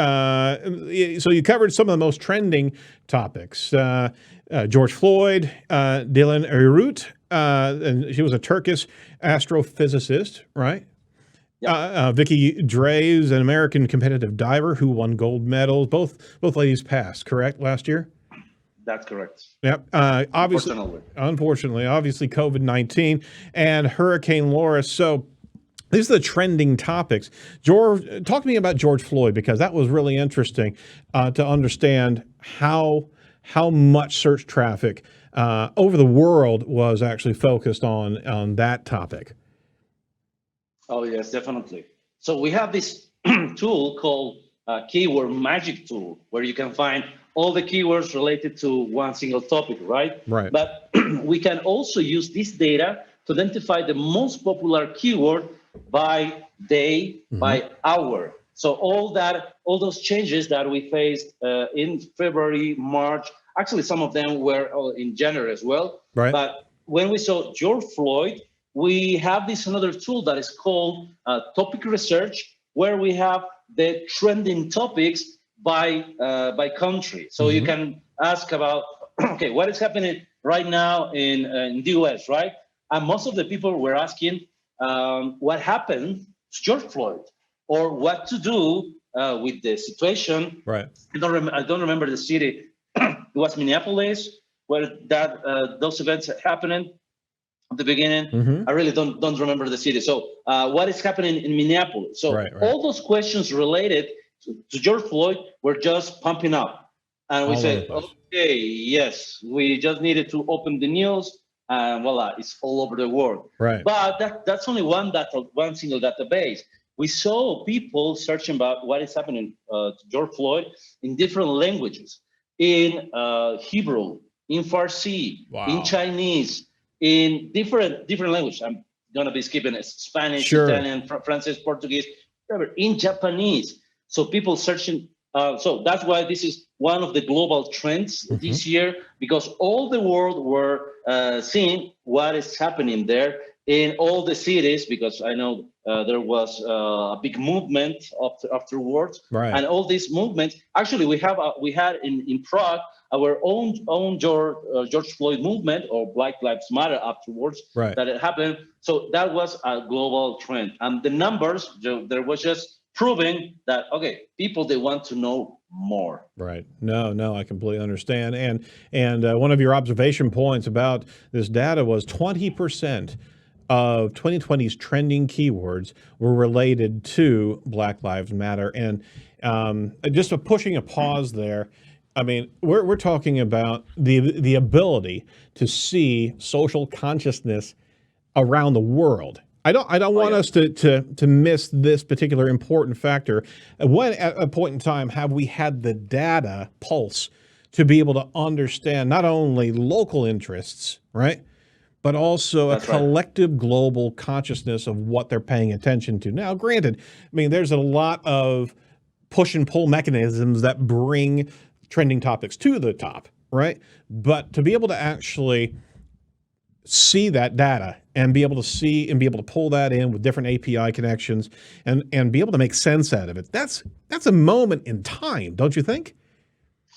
[SPEAKER 1] So you covered some of the most trending topics. George Floyd, Dilan Erut, and she was a Turkish astrophysicist, right? Yep. Vicky Drews, an American competitive diver who won gold medals. Both ladies passed, correct, last year?
[SPEAKER 3] That's correct.
[SPEAKER 1] Yep. Unfortunately, obviously COVID-19 and Hurricane Laura. So these are the trending topics. George, talk to me about George Floyd, because that was really interesting to understand how much search traffic over the world was actually focused on that topic.
[SPEAKER 3] Oh, yes, definitely. So we have this tool called Keyword Magic Tool, where you can find all the keywords related to one single topic, right?
[SPEAKER 1] Right.
[SPEAKER 3] But we can also use this data to identify the most popular keyword by day, by hour. So all those changes that we faced in February, March, actually some of them were in January as well.
[SPEAKER 1] Right.
[SPEAKER 3] But when we saw George Floyd, we have this another tool that is called topic research, where we have the trending topics by country. So you can ask about, okay, what is happening right now in the US, right? And most of the people were asking what happened to George Floyd, or what to do with the situation.
[SPEAKER 1] Right.
[SPEAKER 3] I don't remember the city. It was Minneapolis, where those events happening at the beginning. I really don't remember the city. So what is happening in Minneapolis? So all those questions related to George Floyd were just pumping up. And we said, okay, yes, we just needed to open the news, and voila, it's all over the world.
[SPEAKER 1] Right.
[SPEAKER 3] But that's only one single database. We saw people searching about what is happening to George Floyd in different languages, in Hebrew, in Farsi, in Chinese, in different languages. I'm gonna be skipping Spanish, Italian, French, Portuguese, whatever, in Japanese. So people searching So that's why this is one of the global trends this year, because all the world were seeing what is happening there in all the cities, because I know there was a big movement afterwards,
[SPEAKER 1] Right.
[SPEAKER 3] and all these movements. Actually, we had in Prague our own George Floyd movement, or Black Lives Matter afterwards.
[SPEAKER 1] Right.
[SPEAKER 3] That it happened. So that was a global trend, and the numbers there was just proving that, okay, people, they want to know more.
[SPEAKER 1] Right. No, I completely understand. And one of your observation points about this data was 20% of 2020's trending keywords were related to Black Lives Matter. And just pushing a pause there, I mean, we're talking about the ability to see social consciousness around the world. I don't want us to miss this particular important factor. When at a point in time have we had the data pulse to be able to understand not only local interests, right, but also a collective global consciousness of what they're paying attention to? Now, granted, I mean, there's a lot of push and pull mechanisms that bring trending topics to the top, right? But to be able to actually see that data and be able to see and be able to pull that in with different API connections and be able to make sense out of it, that's a moment in time, don't you think?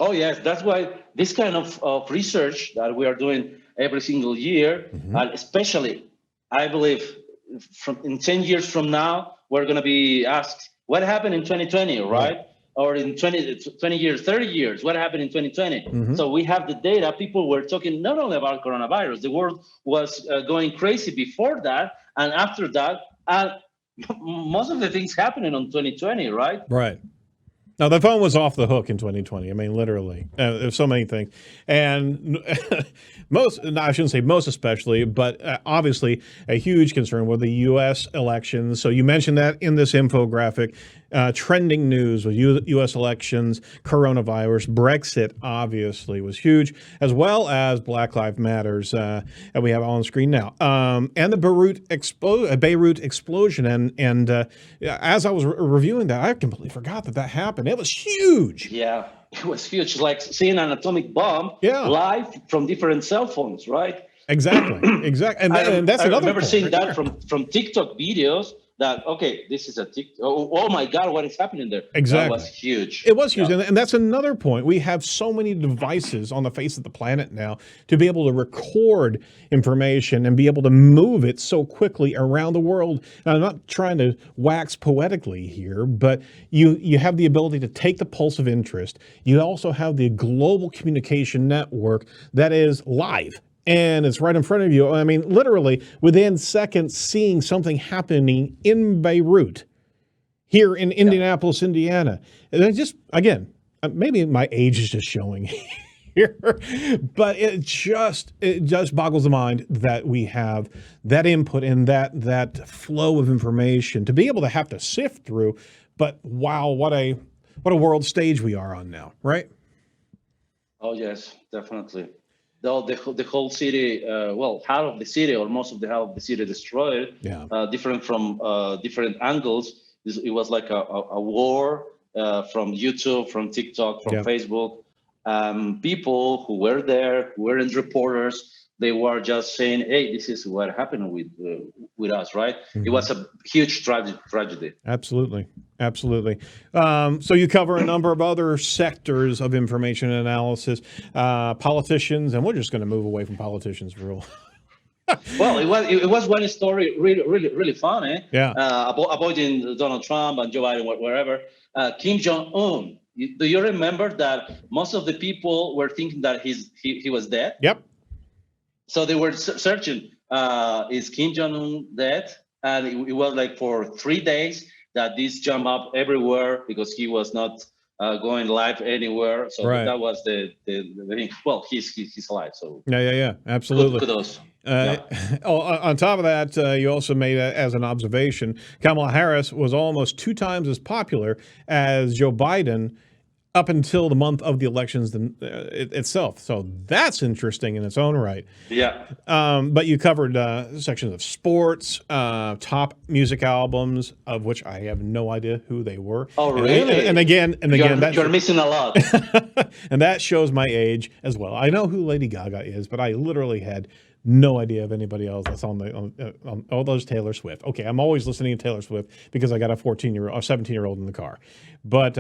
[SPEAKER 3] Oh, yes. That's why this kind of research that we are doing every single year, and especially, I believe, in 10 years from now, we're going to be asked, what happened in 2020, right? Or in 20 years, 30 years, what happened in 2020? So we have the data. People were talking not only about coronavirus, the world was going crazy before that and after that. And most of the things happening on 2020, right?
[SPEAKER 1] Right. Now, the phone was off the hook in 2020. I mean, literally, there's so many things. And I shouldn't say most especially, but obviously a huge concern with the U.S. elections. So you mentioned that in this infographic. Trending news with U.S. elections, coronavirus, Brexit obviously was huge, as well as Black Lives Matters that we have on screen now, and the Beirut explosion. And as I was reviewing that, I completely forgot that happened. It was huge.
[SPEAKER 3] Yeah, it was huge. It's like seeing an atomic bomb live from different cell phones, right?
[SPEAKER 1] Exactly. And that's another.
[SPEAKER 3] I remember
[SPEAKER 1] point
[SPEAKER 3] seeing
[SPEAKER 1] right
[SPEAKER 3] that
[SPEAKER 1] there.
[SPEAKER 3] from TikTok videos. That, okay, this is a TikTok. Oh my God, what is happening there?
[SPEAKER 1] Exactly.
[SPEAKER 3] That was huge.
[SPEAKER 1] It was huge. Yeah. And that's another point. We have so many devices on the face of the planet now to be able to record information and be able to move it so quickly around the world. Now, I'm not trying to wax poetically here, but you have the ability to take the pulse of interest. You also have the global communication network that is live. And it's right in front of you. I mean, literally within seconds, seeing something happening in Beirut, here in Indianapolis, Indiana. And I just, again, maybe my age is just showing here, but it just boggles the mind that we have that input and that flow of information to be able to have to sift through. But wow, what a world stage we are on now, right?
[SPEAKER 3] Oh yes, definitely. The whole city, half of the city or most of the half of the city destroyed.
[SPEAKER 1] Yeah.
[SPEAKER 3] Different from different angles. It was like a war from YouTube, from TikTok, from Facebook. People who were there, who weren't reporters, they were just saying, "Hey, this is what happened with us," right? It was a huge tragedy.
[SPEAKER 1] Absolutely. So you cover a number of other sectors of information analysis, politicians, and we're just going to move away from politicians for real.
[SPEAKER 3] Well, it was one story really funny.
[SPEAKER 1] Yeah.
[SPEAKER 3] Avoiding Donald Trump and Joe Biden, wherever. Kim Jong-un. Do you remember that most of the people were thinking that he was dead?
[SPEAKER 1] Yep.
[SPEAKER 3] So they were searching, is Kim Jong-un dead? And it was like for 3 days that this jumped up everywhere because he was not going live anywhere. So that was the thing. Well, he's alive. So
[SPEAKER 1] yeah, absolutely.
[SPEAKER 3] Kudos.
[SPEAKER 1] On top of that, you also made as an observation, Kamala Harris was almost 2 times as popular as Joe Biden up until the month of the elections itself. So that's interesting in its own right.
[SPEAKER 3] Yeah.
[SPEAKER 1] But you covered sections of sports, top music albums, of which I have no idea who they were.
[SPEAKER 3] Oh, really?
[SPEAKER 1] And again,
[SPEAKER 3] You're missing a lot.
[SPEAKER 1] and that shows my age as well. I know who Lady Gaga is, but I literally had no idea of anybody else that's on all those Taylor Swift. Okay, I'm always listening to Taylor Swift because I got a 17-year-old in the car. But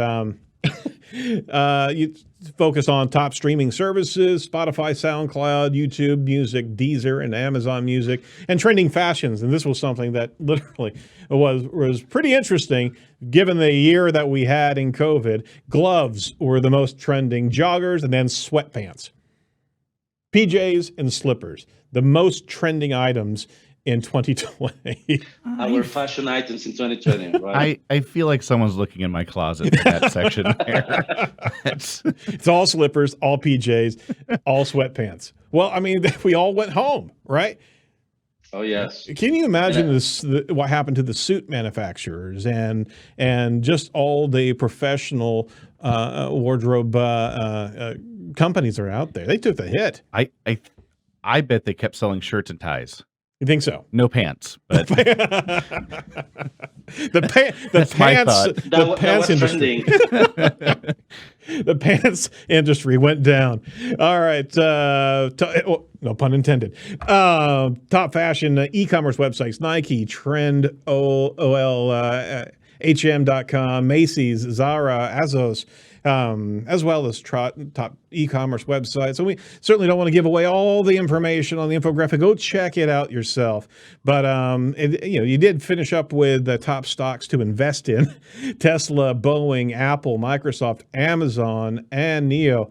[SPEAKER 1] you focus on top streaming services: Spotify, SoundCloud, YouTube Music, Deezer, and Amazon Music, and trending fashions. And this was something that literally was pretty interesting given the year that we had in COVID. Gloves were the most trending, joggers, and then sweatpants. PJs and slippers, the most trending items in 2020.
[SPEAKER 3] Our fashion items in 2020, right?
[SPEAKER 4] I feel like someone's looking in my closet in that section there.
[SPEAKER 1] It's all slippers, all PJs, all sweatpants. Well, I mean, we all went home, right?
[SPEAKER 3] Oh, yes.
[SPEAKER 1] Can you imagine what happened to the suit manufacturers and just all the professional wardrobe companies that are out there? They took the hit.
[SPEAKER 4] I bet they kept selling shirts and ties.
[SPEAKER 1] You think so?
[SPEAKER 4] No pants, but
[SPEAKER 1] the pants industry. The pants industry went down. All right. No pun intended. Top fashion e-commerce websites: Nike, Trend, HM.com, Macy's, Zara, Azos, as well as top e-commerce websites. So we certainly don't want to give away all the information on the infographic. Go check it out yourself. But you did finish up with the top stocks to invest in: Tesla, Boeing, Apple, Microsoft, Amazon, and NEO.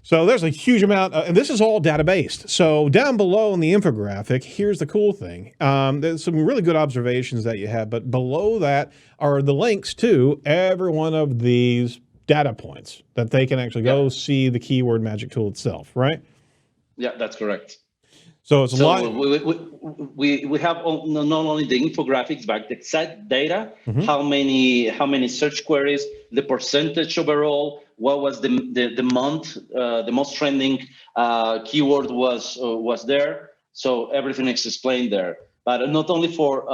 [SPEAKER 1] So there's a huge amount, and this is all data-based. So down below in the infographic, here's the cool thing. There's some really good observations that you have, but below that are the links to every one of these data points that they can actually go see the keyword magic tool itself, right?
[SPEAKER 3] Yeah, that's correct.
[SPEAKER 1] So it's a lot.
[SPEAKER 3] We have not only the infographics, but the exact data, how many search queries, the percentage overall, what was the month, the most trending keyword was there. So everything is explained there. But not only for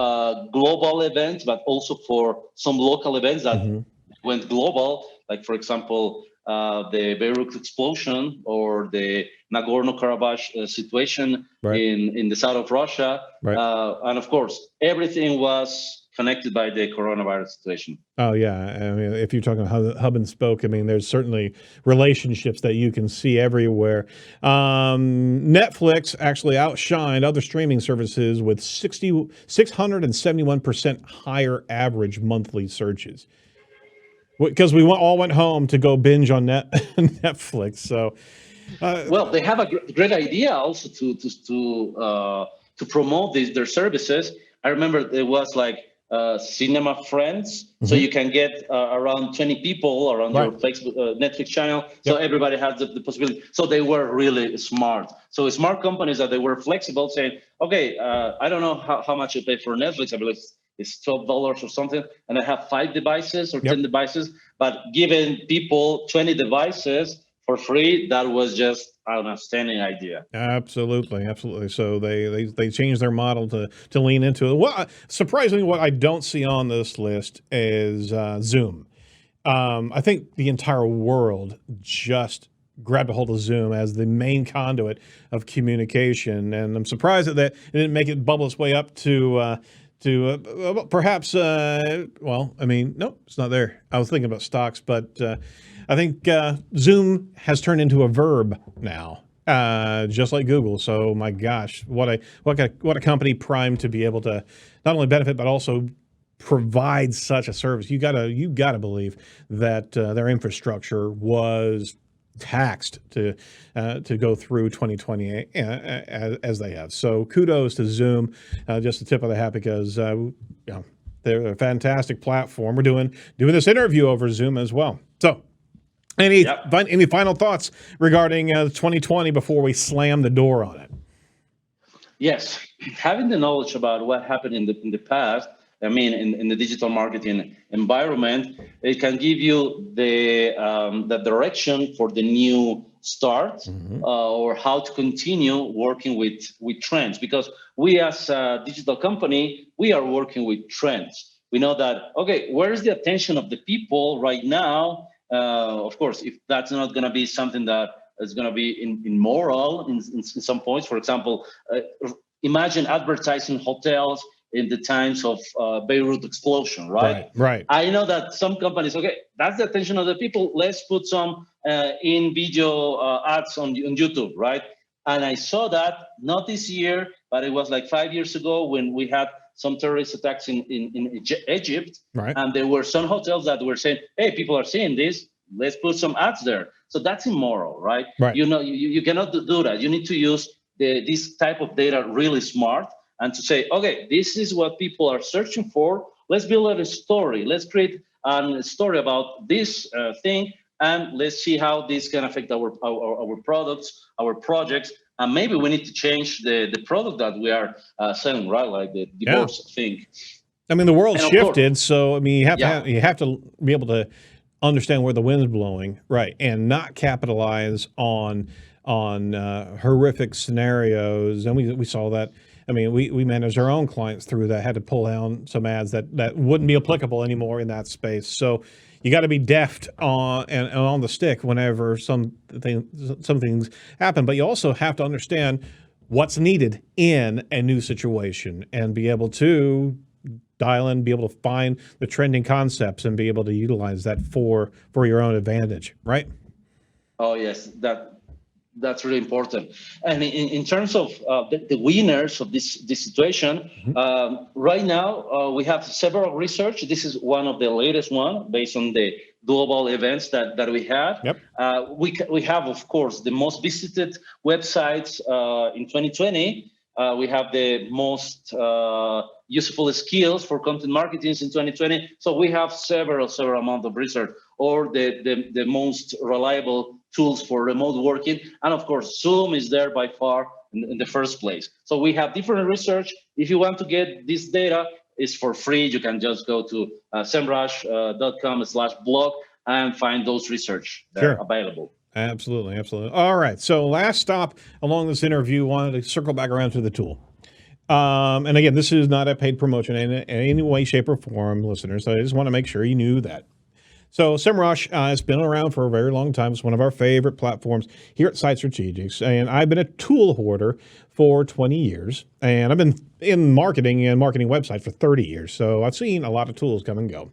[SPEAKER 3] global events, but also for some local events that went global, like, for example, the Beirut explosion or the Nagorno-Karabakh situation in the south of Russia. Right. And of course, everything was connected by the coronavirus situation.
[SPEAKER 1] Oh, yeah. I mean, if you're talking hub and spoke, I mean, there's certainly relationships that you can see everywhere. Netflix actually outshined other streaming services with 671% higher average monthly searches. Because we all went home to go binge on Netflix. So,
[SPEAKER 3] well, they have a great idea also to promote their services. I remember there was like Cinema Friends, so you can get around 20 people around your Netflix channel. So everybody had the possibility. So they were really smart. So smart companies that they were flexible, saying, okay, I don't know how much you pay for Netflix. I believe it's $12 or something, and I have 5 devices or 10 devices, but giving people 20 devices for free, that was just an outstanding idea.
[SPEAKER 1] Absolutely. So they changed their model to lean into it. Well, surprisingly, what I don't see on this list is Zoom. I think the entire world just grabbed a hold of Zoom as the main conduit of communication, and I'm surprised that it didn't make it bubble its way up to perhaps, well, I mean, no, it's not there. I was thinking about stocks, but I think Zoom has turned into a verb now, just like Google. So my gosh, what a company primed to be able to not only benefit, but also provide such a service. You gotta believe that their infrastructure was taxed to go through 2020 as they have. So kudos to Zoom, just the tip of the hat, because they're a fantastic platform. We're doing this interview over Zoom as well. So any final thoughts regarding 2020 before we slam the door on it?
[SPEAKER 3] Yes, having the knowledge about what happened in the past, I mean, in the digital marketing environment, it can give you the direction for the new start, or how to continue working with trends. Because we as a digital company, we are working with trends. We know that, okay, where is the attention of the people right now? Of course, if that's not going to be something that is going to be immoral in some points, for example, imagine advertising hotels in the times of Beirut explosion, right?
[SPEAKER 1] Right.
[SPEAKER 3] I know that some companies, okay, that's the attention of the people. Let's put some in video ads on YouTube, right? And I saw that not this year, but it was like 5 years ago when we had some terrorist attacks in Egypt.
[SPEAKER 1] Right.
[SPEAKER 3] And there were some hotels that were saying, hey, people are seeing this, let's put some ads there. So that's immoral, right?
[SPEAKER 1] Right.
[SPEAKER 3] You know, you cannot do that. You need to use this type of data really smart and to say, okay, this is what people are searching for. Let's build a story. Let's create a story about this thing, and let's see how this can affect our products, our projects. And maybe we need to change the product that we are selling, right? Like the divorce thing.
[SPEAKER 1] I mean, the world
[SPEAKER 3] And of
[SPEAKER 1] shifted,
[SPEAKER 3] course-
[SPEAKER 1] so I mean, you have to be able to understand where the wind's blowing, right, and not capitalize on horrific scenarios. And we saw that. I mean, we managed our own clients through that, had to pull down some ads that wouldn't be applicable anymore in that space. So you got to be deft and on the stick whenever some things happen. But you also have to understand what's needed in a new situation and be able to dial in, be able to find the trending concepts and be able to utilize that for your own advantage, right?
[SPEAKER 3] Oh, yes, that's really important. And in terms of the winners of this situation, right now we have several research. This is one of the latest one based on the global events that we have.
[SPEAKER 1] Yep.
[SPEAKER 3] We have, of course, the most visited websites in 2020. We have the most useful skills for content marketing in 2020. So we have several amount of research, or the most reliable tools for remote working. And of course, Zoom is there by far in the first place. So we have different research. If you want to get this data, it's for free. You can just go to semrush.com/blog and find those research that are available.
[SPEAKER 1] Absolutely. All right. So last stop along this interview, wanted to circle back around to the tool. And again, this is not a paid promotion in any way, shape, or form, listeners. So I just want to make sure you knew that. So Semrush has been around for a very long time. It's one of our favorite platforms here at Site Strategics. And I've been a tool hoarder for 20 years. And I've been in marketing and marketing websites for 30 years. So I've seen a lot of tools come and go.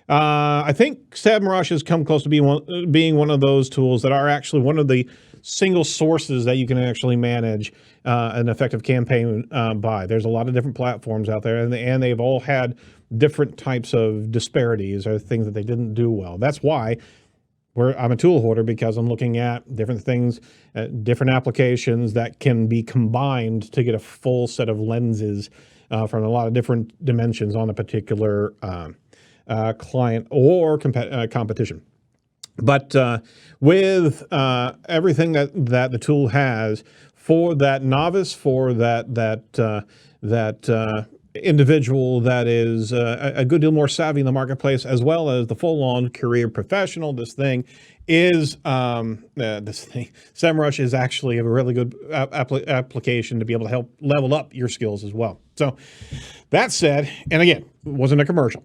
[SPEAKER 1] I think Semrush has come close to being one of those tools that are actually one of the single sources that you can actually manage an effective campaign by. There's a lot of different platforms out there, and they've all had different types of disparities or things that they didn't do well. That's why I'm a tool hoarder, because I'm looking at different things, different applications that can be combined to get a full set of lenses from a lot of different dimensions on a particular client or competition. But with everything that the tool has for that novice, for that individual that is a good deal more savvy in the marketplace, as well as the full-on career professional, Semrush is actually a really good application to be able to help level up your skills as well. So that said, and again, it wasn't a commercial.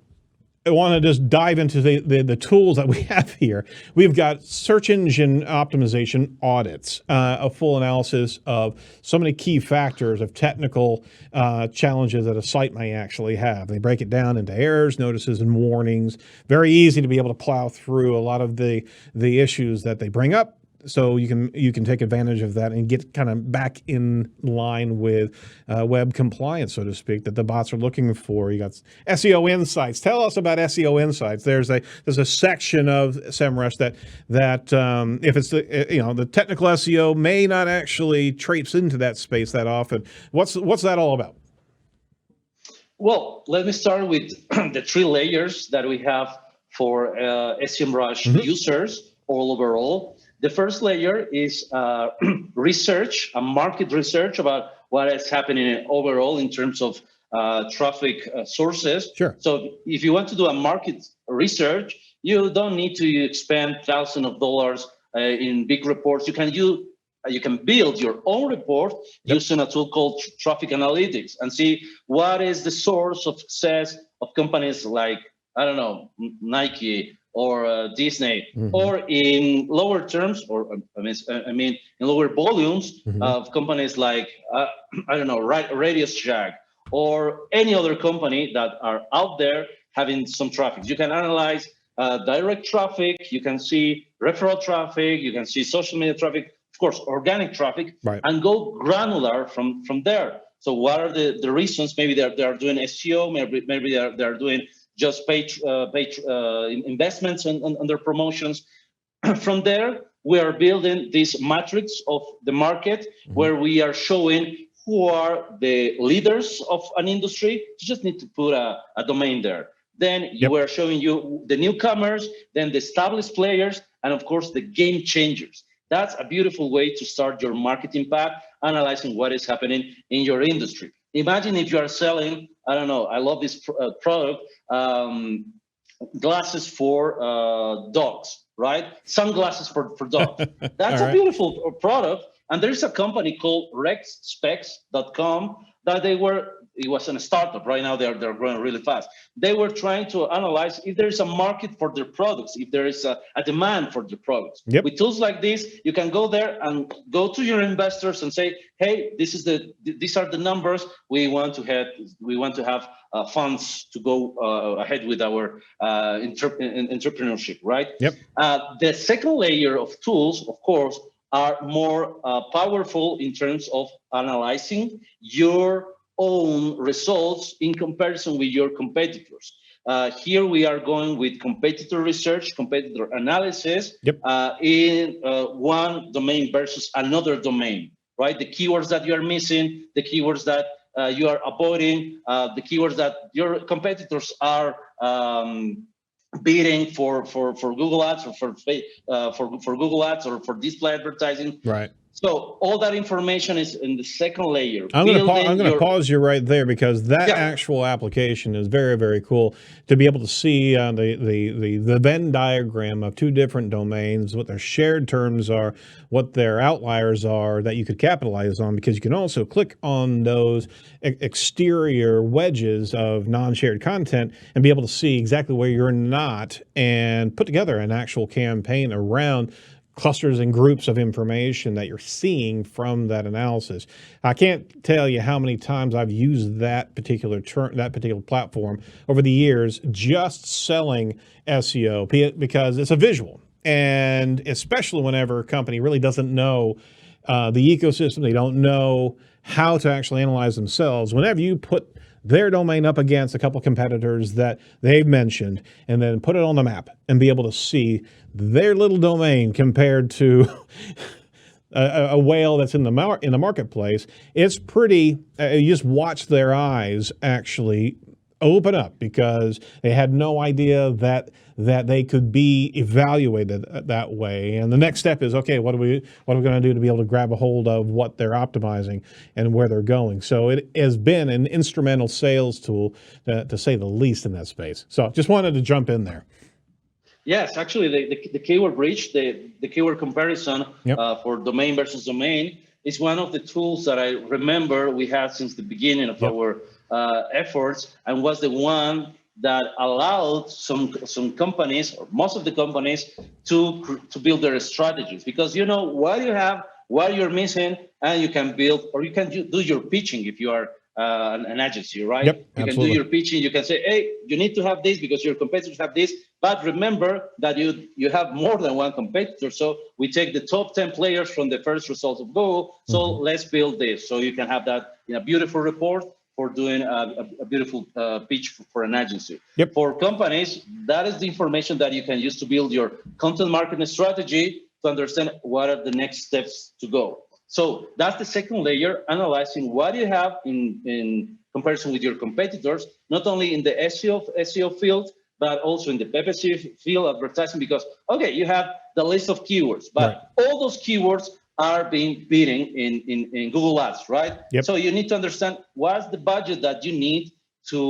[SPEAKER 1] I want to just dive into the tools that we have here. We've got search engine optimization audits, a full analysis of so many key factors of technical challenges that a site may actually have. They break it down into errors, notices, and warnings. Very easy to be able to plow through a lot of the issues that they bring up. So you can take advantage of that and get kind of back in line with web compliance, so to speak, that the bots are looking for. You got SEO Insights. Tell us about SEO Insights. There's a section of Semrush that if it's the technical SEO may not actually traipse into that space that often. What's that all about?
[SPEAKER 3] Well, let me start with the 3 layers that we have for Semrush users all overall. The first layer is research, a market research about what is happening overall in terms of traffic sources.
[SPEAKER 1] Sure.
[SPEAKER 3] So if you want to do a market research, you don't need to spend thousands of dollars in big reports. You can build your own report using a tool called traffic analytics and see what is the source of success of companies like, I don't know, Nike or Disney, or in lower terms, or I mean in lower volumes of companies like, I don't know, Radio Shack or any other company that are out there having some traffic. You can analyze direct traffic, you can see referral traffic, you can see social media traffic, of course, organic traffic, and go granular from there. So what are the reasons? Maybe they are doing SEO, maybe they are doing just paid investments on their promotions. From there, we are building this matrix of the market where we are showing who are the leaders of an industry. You just need to put a domain there. Then we are showing you the newcomers, then the established players, and of course, the game changers. That's a beautiful way to start your marketing path, analyzing what is happening in your industry. Imagine if you are selling, I don't know, I love this product, glasses for dogs, right? Sunglasses for dogs. That's a beautiful product. And there's a company called rexspecs.com that it was a startup. Right now, they're growing really fast. They were trying to analyze if there is a market for their products, if there is a demand for their products. With tools like this, you can go there and go to your investors and say, hey, these are the numbers we want to have funds to go ahead with our entrepreneurship, right? The second layer of tools, of course, are more powerful in terms of analyzing your own results in comparison with your competitors. Here we are going with competitor research, competitor analysis in one domain versus another domain, right? The keywords that you are missing, the keywords that you are avoiding, the keywords that your competitors are bidding for Google Ads or for Google Ads or for display advertising.
[SPEAKER 1] Right.
[SPEAKER 3] So all that information is in the second layer.
[SPEAKER 1] I'm going to pause you right there because that actual application is very, very cool to be able to see the Venn diagram of two different domains, what their shared terms are, what their outliers are that you could capitalize on, because you can also click on those exterior wedges of non-shared content and be able to see exactly where you're not and put together an actual campaign around clusters and groups of information that you're seeing from that analysis. I can't tell you how many times I've used that particular platform over the years just selling SEO because it's a visual. And especially whenever a company really doesn't know the ecosystem, they don't know how to actually analyze themselves. Whenever you put their domain up against a couple of competitors that they've mentioned and then put it on the map and be able to see their little domain compared to a whale that's in the marketplace, it's pretty, you just watch their eyes actually open up because they had no idea that they could be evaluated that way. And the next step is, okay, what are we going to do to be able to grab a hold of what they're optimizing and where they're going? So it has been an instrumental sales tool, to say the least, in that space. So just wanted to jump in there.
[SPEAKER 3] Yes, actually, the keyword reach, the keyword comparison for domain versus domain is one of the tools that I remember we had since the beginning of our efforts, and was the one that allowed some companies, or most of the companies, to build their strategies. Because you know what you have, what you're missing, and you can build, or you can do your pitching if you are an agency, right? You can do your pitching. You can say, hey, you need to have this because your competitors have this. But remember that you have more than one competitor. So we take the top 10 players from the first results of Google. So let's build this. So you can have that in a beautiful report for doing a beautiful pitch for an agency. For companies, that is the information that you can use to build your content marketing strategy to understand what are the next steps to go. So that's the second layer, analyzing what you have in comparison with your competitors, not only in the SEO field, but also in the PPC field, advertising, because, okay, you have the list of keywords, but all those keywords are being bidding in Google Ads, right?
[SPEAKER 1] Yep.
[SPEAKER 3] So you need to understand what's the budget that you need to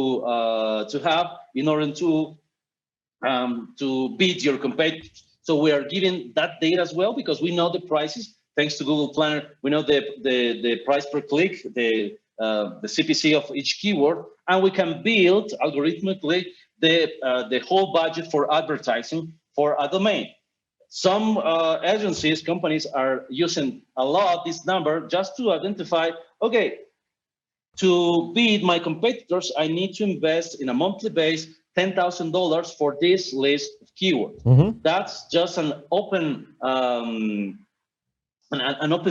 [SPEAKER 3] have in order to beat your competitors. So we are giving that data as well because we know the prices. Thanks to Google Planner, we know the price per click, the CPC of each keyword, and we can build algorithmically the whole budget for advertising for a domain. Some agencies, companies are using a lot this number just to identify, okay, to beat my competitors, I need to invest in a monthly base $10,000 for this list of keywords.
[SPEAKER 1] Mm-hmm.
[SPEAKER 3] That's just an open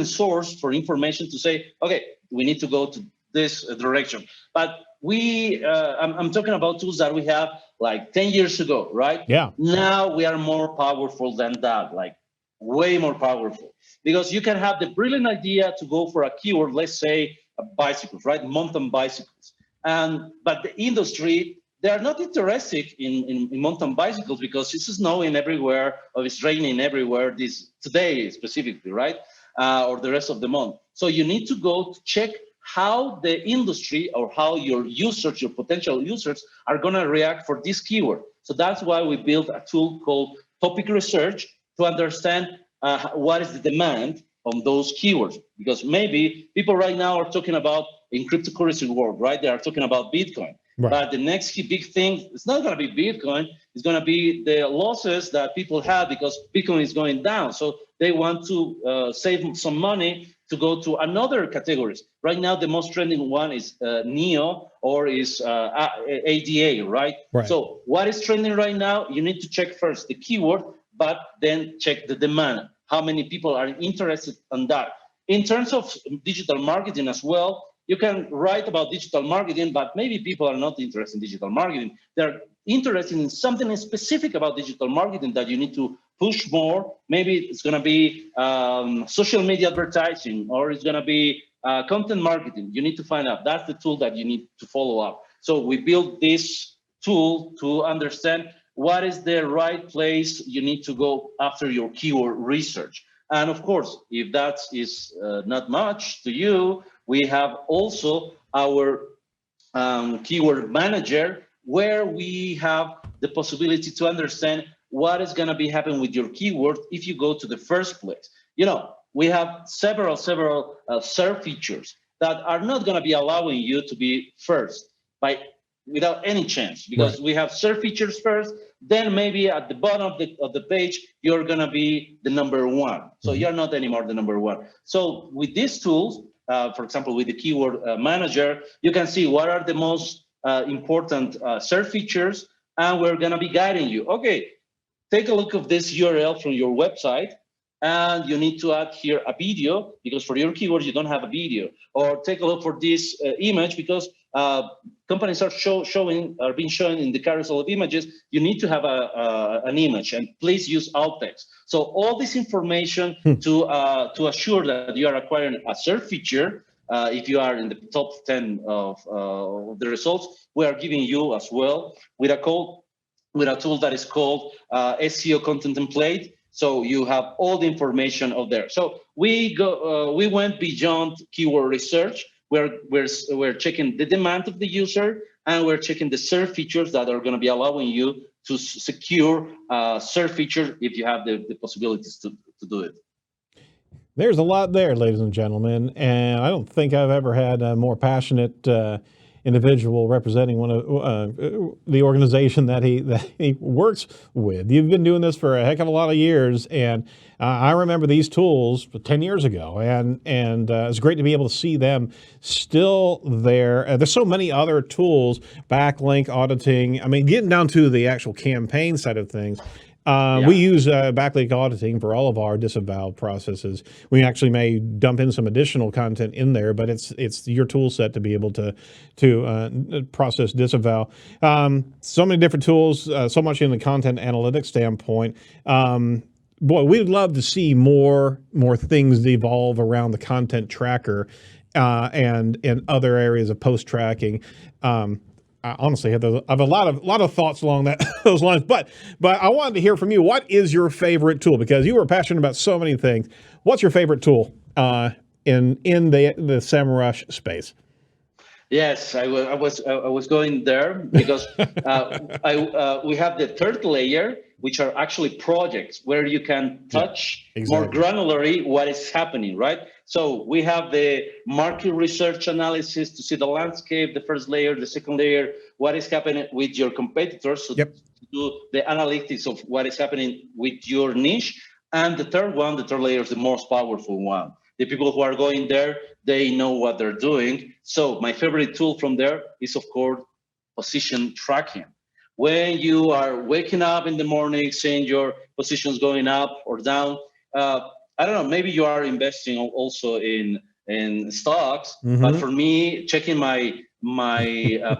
[SPEAKER 3] source for information to say, okay, we need to go to this direction. But I'm talking about tools that we have like 10 years ago, right?
[SPEAKER 1] Yeah.
[SPEAKER 3] Now we are more powerful than that, like way more powerful. Because you can have the brilliant idea to go for a keyword, let's say bicycles, right? Mountain bicycles. But the industry, they are not interested in mountain bicycles because it's snowing everywhere or it's raining everywhere today specifically, right? Or the rest of the month. So you need to go to check how the industry or how your users, your potential users are going to react for this keyword. So that's why we built a tool called Topic Research to understand what is the demand on those keywords. Because maybe people right now are talking about in cryptocurrency world, right? They are talking about Bitcoin. Right. But the next big thing, it's not going to be Bitcoin. It's going to be the losses that people have because Bitcoin is going down. So they want to save some money to go to another categories. Right now, the most trending one is NEO or is ADA, right? So what is trending right now? You need to check first the keyword, but then check the demand. How many people are interested in that? In terms of digital marketing as well, you can write about digital marketing, but maybe people are not interested in digital marketing. They're interested in something specific about digital marketing that you need to push more. Maybe it's going to be social media advertising, or it's going to be content marketing. You need to find out. That's the tool that you need to follow up. So we built this tool to understand what is the right place you need to go after your keyword research. And of course, if that is not much to you, we have also our keyword manager, where we have the possibility to understand what is going to be happening with your keyword if you go to the first place. You know, we have several SERP features that are not going to be allowing you to be first without any chance, because we have SERP features first, then maybe at the bottom of the page, you're going to be the number one. So you're not anymore the number one. So with these tools, for example, with the keyword manager, you can see what are the most important SERP features, and we're going to be guiding you. Okay, take a look at this URL from your website, and you need to add here a video because for your keywords you don't have a video. Or take a look for this image because companies are being shown in the carousel of images. You need to have an image, and please use alt text. So all this information to assure that you are acquiring a SERP feature. If you are in the top 10 of the results, we are giving you as well with a tool that is called SEO Content Template. So you have all the information out there. So we went beyond keyword research. We're checking the demand of the user, and we're checking the SERP features that are going to be allowing you to secure SERP features if you have the possibilities to do it.
[SPEAKER 1] There's a lot there, ladies and gentlemen, and I don't think I've ever had a more passionate individual representing one of the organization that he works with. You've been doing this for a heck of a lot of years, and I remember these tools 10 years ago, and it's great to be able to see them still there. There's so many other tools, backlink auditing. I mean, getting down to the actual campaign side of things. We use backlink auditing for all of our disavow processes. We actually may dump in some additional content in there, but it's your tool set to be able to process disavow. So many different tools, so much in the content analytics standpoint. Boy, we'd love to see more things evolve around the content tracker and other areas of post tracking. I honestly have I have a lot of thoughts along those lines. But I wanted to hear from you. What is your favorite tool? Because you were passionate about so many things. What's your favorite tool in the Semrush space?
[SPEAKER 3] Yes, I was going there because we have the third layer, which are actually projects where you can touch more granularly what is happening, right? So we have the market research analysis to see the landscape, the first layer, the second layer, what is happening with your competitors, so to do the analytics of what is happening with your niche. And the third layer is the most powerful one. The people who are going there, they know what they're doing. So my favorite tool from there is, of course, position tracking. When you are waking up in the morning, seeing your positions going up or down, I don't know, maybe you are investing also in stocks, but for me, checking my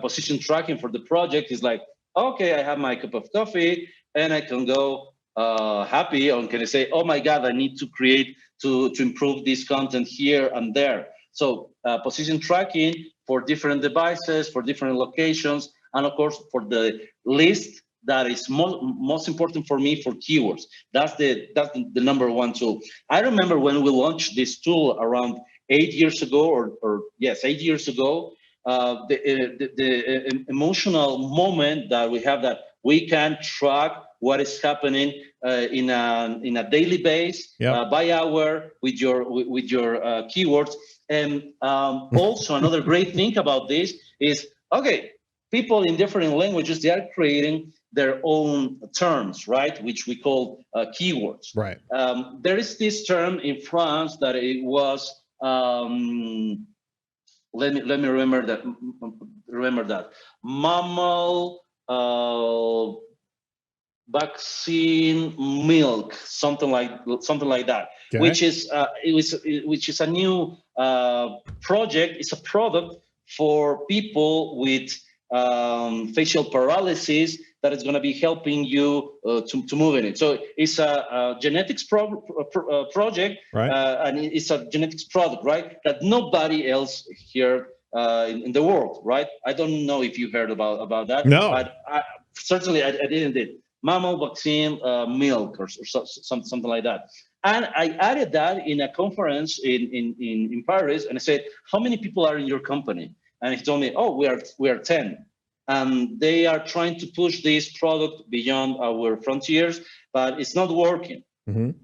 [SPEAKER 3] position tracking for the project is like, okay, I have my cup of coffee and I can go happy, or can I say, oh my God, I need to create to improve this content here and there. So position tracking for different devices, for different locations, and of course for the list that is most important for me for keywords. That's the number one tool. I remember when we launched this tool around 8 years ago, or yes, 8 years ago, the emotional moment that we have that we can track what is happening in a daily base, by hour with your keywords. And also another great thing about this is, okay, people in different languages, they are creating their own terms, right? Which we call keywords.
[SPEAKER 1] Right.
[SPEAKER 3] There is this term in France that it was, let me remember that. Mammal, vaccine, milk, something like that. Okay. Which is a new project. It's a product for people with facial paralysis that is going to be helping you to move in it. So it's a genetics project, right? And it's a genetics product, right? That nobody else here in the world, right? I don't know if you heard about that.
[SPEAKER 1] No.
[SPEAKER 3] But certainly I didn't. Mammal vaccine, milk, or something like that. And I added that in a conference in Paris, and I said, how many people are in your company? And he told me, oh, we are 10. And they are trying to push this product beyond our frontiers, but it's not working.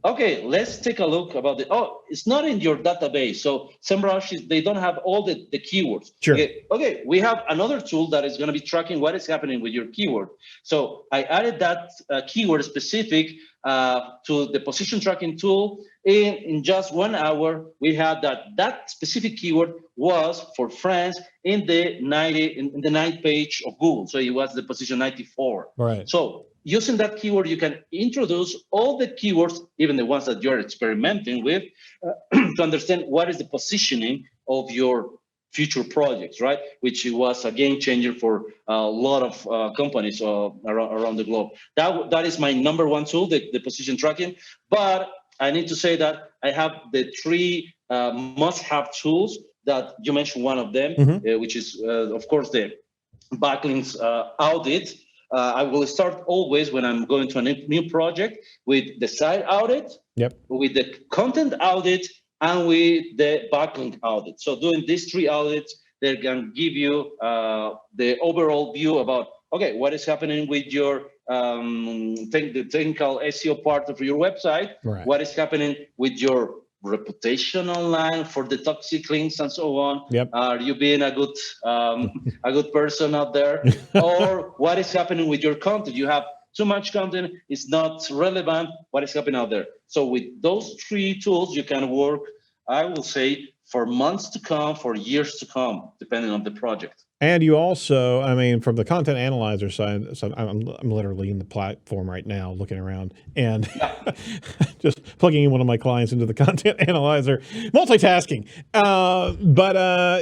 [SPEAKER 3] Okay, let's take a look about it. Oh, it's not in your database. So Semrush, they don't have all the keywords.
[SPEAKER 1] Sure.
[SPEAKER 3] Okay, we have another tool that is going to be tracking what is happening with your keyword. So I added that keyword specific to the position tracking tool. In just 1 hour, we had that specific keyword was for France in the 9th page of Google. So it was the position 94.
[SPEAKER 1] Right.
[SPEAKER 3] So using that keyword, you can introduce all the keywords, even the ones that you're experimenting with, to understand what is the positioning of your future projects, right? Which was a game changer for a lot of companies around the globe. That is my number one tool, the position tracking. But I need to say that I have the 3 must-have tools that you mentioned, one of them, which is, of course, the backlinks audit. I will start always when I'm going to a new project with the site audit, with the content audit, and with the backlink audit. So doing these 3 audits, they can give you the overall view about, okay, what is happening with your the technical SEO part of your website,
[SPEAKER 1] right.
[SPEAKER 3] What is happening with your reputation online for the toxic links and so on. Are you being a good person out there? Or what is happening with your content? You have too much content, it's not relevant. What is happening out there? So with those 3 tools, you can work, I will say, for months to come, for years to come, depending on the project.
[SPEAKER 1] And you also, I mean, from the content analyzer side, so I'm literally in the platform right now looking around and just plugging in one of my clients into the content analyzer, multitasking. But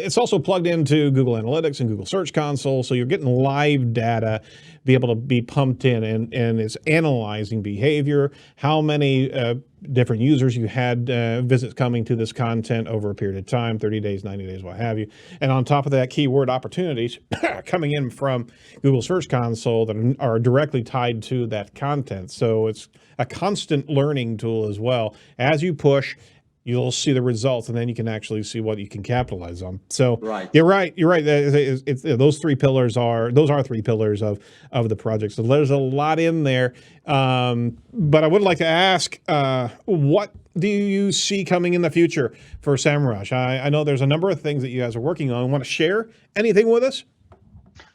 [SPEAKER 1] it's also plugged into Google Analytics and Google Search Console. So you're getting live data, be able to be pumped in, and it's analyzing behavior, how many different users you had visits coming to this content over a period of time, 30 days, 90 days, what have you. And on top of that, keyword opportunities coming in from Google Search Console that are directly tied to that content. So it's a constant learning tool as well. As you push, you'll see the results, and then you can actually see what you can capitalize on. So
[SPEAKER 3] Right.
[SPEAKER 1] You're right. Those three pillars are 3 pillars of the project. So there's a lot in there. But I would like to ask, what do you see coming in the future for Semrush? I know there's a number of things that you guys are working on. Want to share anything with us?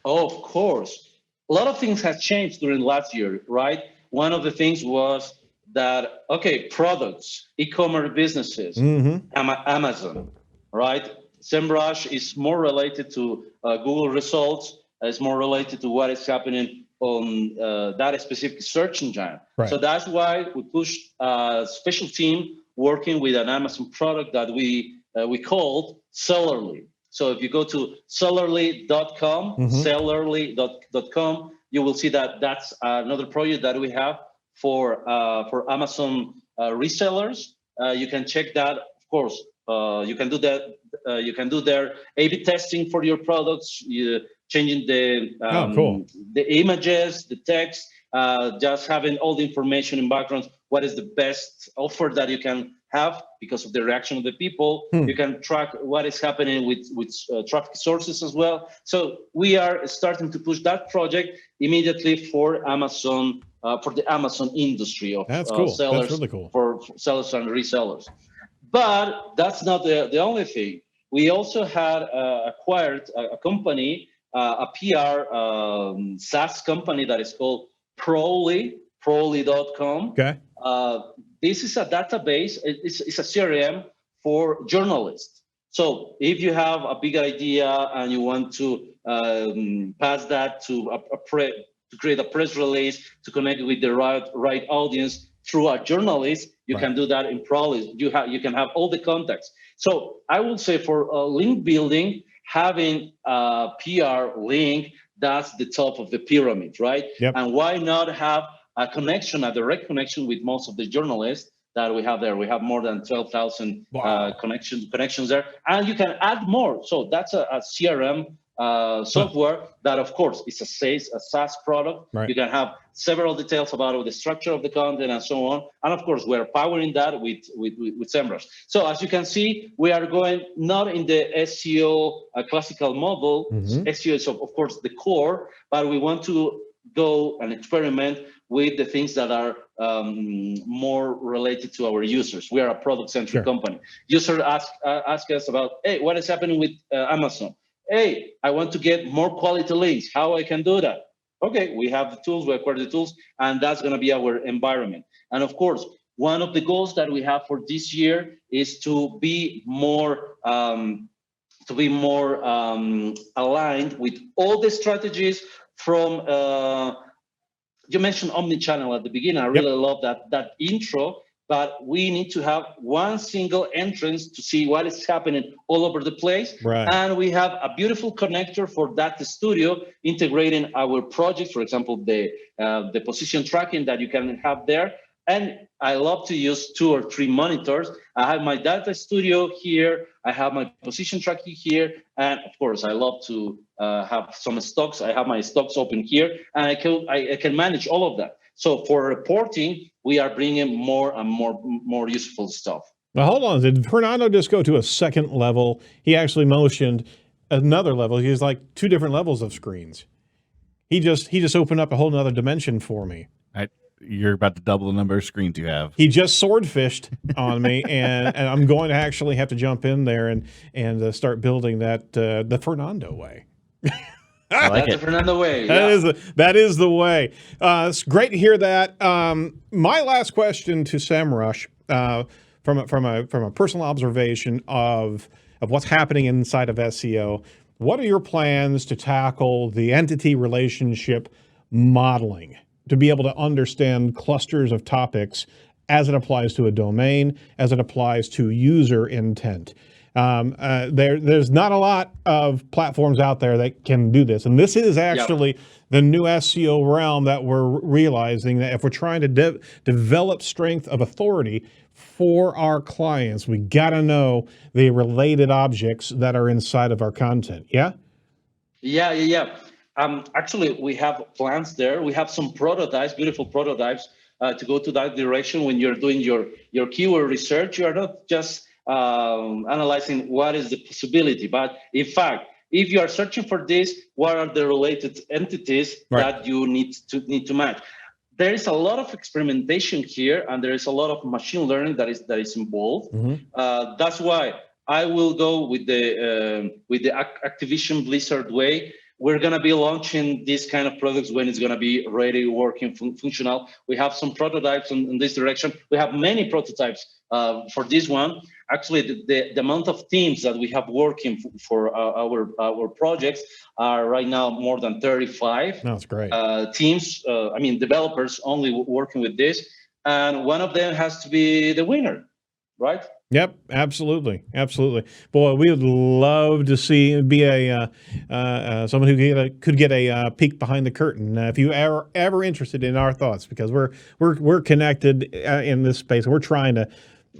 [SPEAKER 3] Oh, of course. A lot of things have changed during last year, right? One of the things was that, products, e-commerce businesses, Amazon, right? Semrush is more related to Google results. It's more related to what is happening on that specific search engine.
[SPEAKER 1] Right.
[SPEAKER 3] So that's why we pushed a special team working with an Amazon product that we called Sellerly. So if you go to sellerly.com, sellerly.com, you will see that that's another project that we have for Amazon resellers. You can check that, of course. You can do that. You can do their A/B testing for your products, changing the images, the text, just having all the information in background. What is the best offer that you can have because of the reaction of the people? You can track what is happening with traffic sources as well. So we are starting to push that project immediately for Amazon. For the Amazon industry of
[SPEAKER 1] That's cool.
[SPEAKER 3] sellers,
[SPEAKER 1] That's really cool.
[SPEAKER 3] For sellers and resellers. But that's not the only thing. We also had acquired a company, a PR SaaS company that is called Prowly.com.
[SPEAKER 1] Okay.
[SPEAKER 3] This is a database. It's a CRM for journalists. So if you have a big idea and you want to pass that to to create a press release, to connect with the right audience through a journalist, you can do that in Prowly. You can have all the contacts. So I would say for link building, having a PR link, that's the top of the pyramid, right?
[SPEAKER 1] Yep.
[SPEAKER 3] And why not have a connection, a direct connection with most of the journalists that we have there? We have more than 12,000 connections there, and you can add more. So that's a CRM software that, of course, is a SaaS product.
[SPEAKER 1] Right.
[SPEAKER 3] You can have several details about the structure of the content and so on. And of course, we're powering that with Semrush. So as you can see, we are going not in the SEO classical model. SEO is, of course, the core, but we want to go and experiment with the things that are more related to our users. We are a product-centric company. Users ask us about, hey, what is happening with Amazon? Hey, I want to get more quality links. How I can do that? Okay, we have the tools, we acquire the tools, and that's going to be our environment. And of course, one of the goals that we have for this year is to be more aligned with all the strategies from. You mentioned omnichannel at the beginning. I really love that intro. But we need to have one single entrance to see what is happening all over the place.
[SPEAKER 1] Right.
[SPEAKER 3] And we have a beautiful connector for that studio, integrating our project, for example, the position tracking that you can have there. And I love to use 2 or 3 monitors. I have my data studio here. I have my position tracking here. And of course, I love to have some stocks. I have my stocks open here, and I can manage all of that. So for reporting, we are bringing more and more useful stuff.
[SPEAKER 1] Now, hold on. Did Fernando just go to a second level? He actually motioned another level. He has like 2 different levels of screens. He just opened up a whole nother dimension for me.
[SPEAKER 4] You're about to double the number of screens you have.
[SPEAKER 1] He just swordfished on me, and I'm going to actually have to jump in there and start building that the Fernando way.
[SPEAKER 4] I like
[SPEAKER 3] That's
[SPEAKER 4] it.
[SPEAKER 3] the Fernando way.
[SPEAKER 1] That is the way. It's great to hear that. My last question to Semrush, from a personal observation of what's happening inside of SEO, what are your plans to tackle the entity relationship modeling, to be able to understand clusters of topics as it applies to a domain, as it applies to user intent? There's not a lot of platforms out there that can do this, and this is actually the new SEO realm that we're realizing that if we're trying to develop strength of authority for our clients, we got to know the related objects that are inside of our content. Yeah.
[SPEAKER 3] Actually, we have plans there. We have some prototypes, beautiful prototypes, to go to that direction. When you're doing your keyword research, you are not just analyzing what is the possibility, but in fact, if you are searching for this, what are the related entities that you need to match? There is a lot of experimentation here, and there is a lot of machine learning that is involved. That's why I will go with the Activision Blizzard way. We're going to be launching these kind of products when it's going to be ready, working, functional. We have some prototypes in this direction. We have many prototypes for this one. Actually, the amount of teams that we have working for our projects are right now more than 35.
[SPEAKER 1] That's great.
[SPEAKER 3] Teams, developers only working with this. And one of them has to be the winner, right?
[SPEAKER 1] Yep, absolutely. Boy, we would love to be someone who could get a peek behind the curtain. If you are ever interested in our thoughts, because we're connected in this space, we're trying to.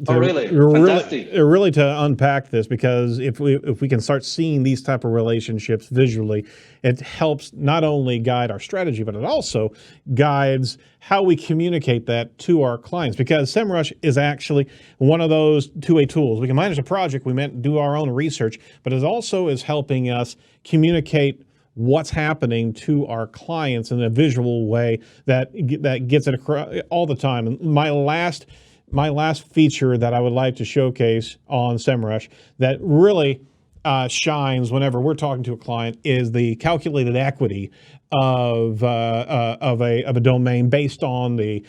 [SPEAKER 3] Really? Fantastic.
[SPEAKER 1] Really to unpack this, because if we can start seeing these type of relationships visually, it helps not only guide our strategy, but it also guides how we communicate that to our clients. Because Semrush is actually one of those two-way tools. We can manage a project, we do our own research, but it also is helping us communicate what's happening to our clients in a visual way that gets it across all the time. And my last feature that I would like to showcase on Semrush that really shines whenever we're talking to a client is the calculated equity of a domain based on the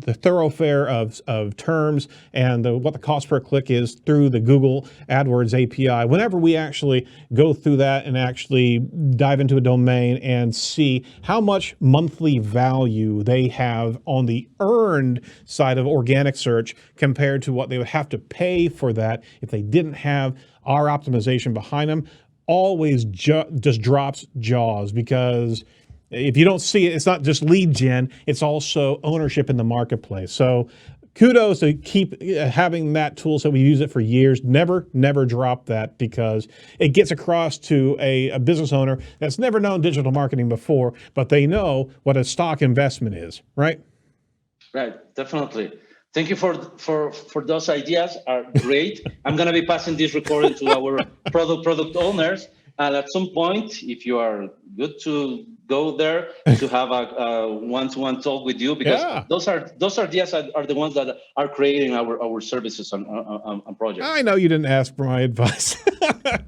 [SPEAKER 1] thoroughfare of terms and what the cost per click is through the Google AdWords API. Whenever we actually go through that and actually dive into a domain and see how much monthly value they have on the earned side of organic search compared to what they would have to pay for that if they didn't have our optimization behind them, always just drops jaws, because if you don't see it, it's not just lead gen, it's also ownership in the marketplace. So kudos to keep having that tool. So we use it for years. Never drop that, because it gets across to a business owner that's never known digital marketing before, but they know what a stock investment is, right?
[SPEAKER 3] Right, definitely. Thank you for those ideas, are great. I'm going to be passing this recording to our product owners. And at some point, if you are good to go there to have a one-to-one talk with you, because those ideas are the ones that are creating our services and projects.
[SPEAKER 1] I know you didn't ask for my advice,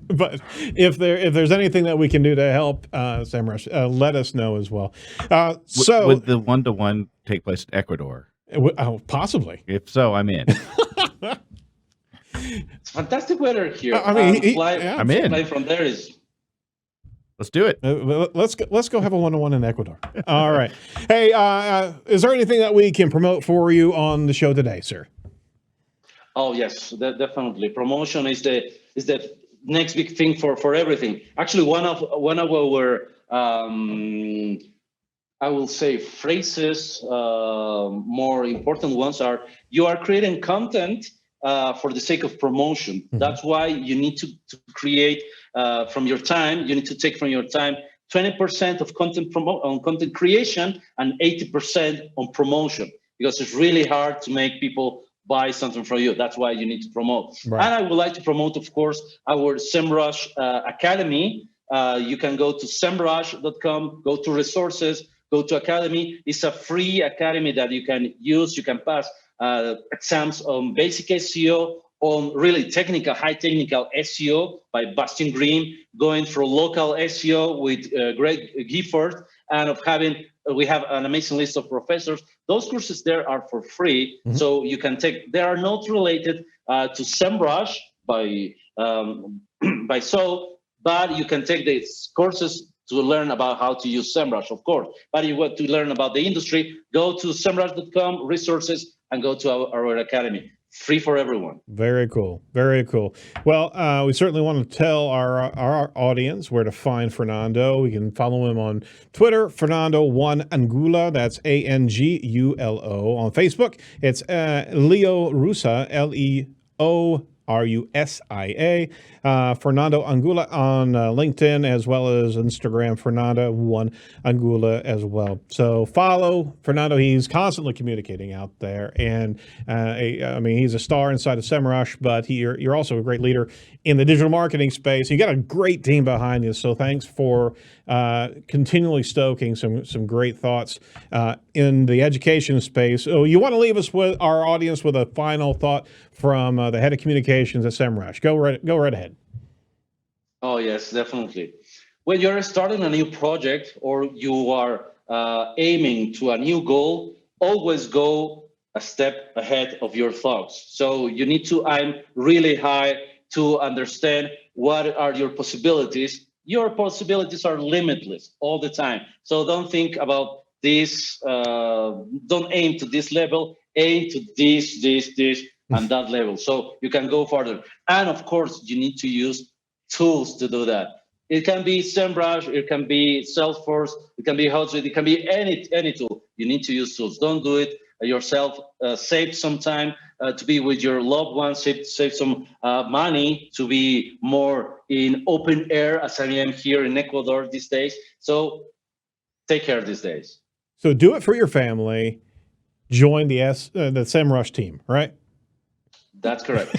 [SPEAKER 1] but if there's anything that we can do to help Semrush, let us know as well. So
[SPEAKER 4] would the one-to-one take place in Ecuador?
[SPEAKER 1] Possibly.
[SPEAKER 4] If so, I'm in.
[SPEAKER 3] It's fantastic weather here.
[SPEAKER 1] I'm in.
[SPEAKER 3] Flying from there is.
[SPEAKER 4] Let's do it.
[SPEAKER 1] Let's go have a one-to-one in Ecuador. All right. Hey, is there anything that we can promote for you on the show today, sir?
[SPEAKER 3] Oh yes, definitely. Promotion is the next big thing for everything. Actually, one of our I will say phrases, more important ones are, you are creating content for the sake of promotion. Mm-hmm. That's why you need to create from your time, you need to take from your time 20% of content creation and 80% on promotion, because it's really hard to make people buy something from you. That's why you need to promote. Right. And I would like to promote, of course, our Semrush Academy. You can go to semrush.com, go to resources, go to Academy. It's a free academy that you can use. You can pass exams on basic SEO, on really technical, high technical SEO by Bastian Green, going through local SEO with Greg Gifford, and we have an amazing list of professors. Those courses there are for free, so you can take. They are not related to Semrush by Seo, but you can take these courses to learn about how to use Semrush, of course. But if you want to learn about the industry, go to semrush.com, resources, and go to our academy. free for everyone.
[SPEAKER 1] Very cool. Very cool. Well, we certainly want to tell our audience where to find Fernando. We can follow him on Twitter, Fernando1 Angula. That's Angulo. On Facebook, it's Leo Rusa, Leorusia. Fernando Angula on LinkedIn, as well as Instagram, Fernando1 Angula as well. So follow Fernando. He's constantly communicating out there. And I mean, he's a star inside of Semrush, but you're also a great leader in the digital marketing space. You got a great team behind you. So thanks for continually stoking some great thoughts in the education space. So you want to leave us with our audience with a final thought from the head of communications at Semrush. Go right ahead.
[SPEAKER 3] Oh, yes, definitely. When you're starting a new project or you are aiming to a new goal, always go a step ahead of your thoughts. So you need to aim really high to understand what are your possibilities. Your possibilities are limitless all the time. So don't think about this, don't aim to this level, aim to this, and that level. So you can go further. And of course, you need to use tools to do that. It can be Semrush, it can be Salesforce, it can be Housekeeping, it can be any tool. You need to use tools. Don't do it yourself. Save some time to be with your loved ones. Save some money to be more in open air, as I am here in Ecuador these days. So take care these days.
[SPEAKER 1] So do it for your family. Join the Semrush team, right?
[SPEAKER 3] That's correct.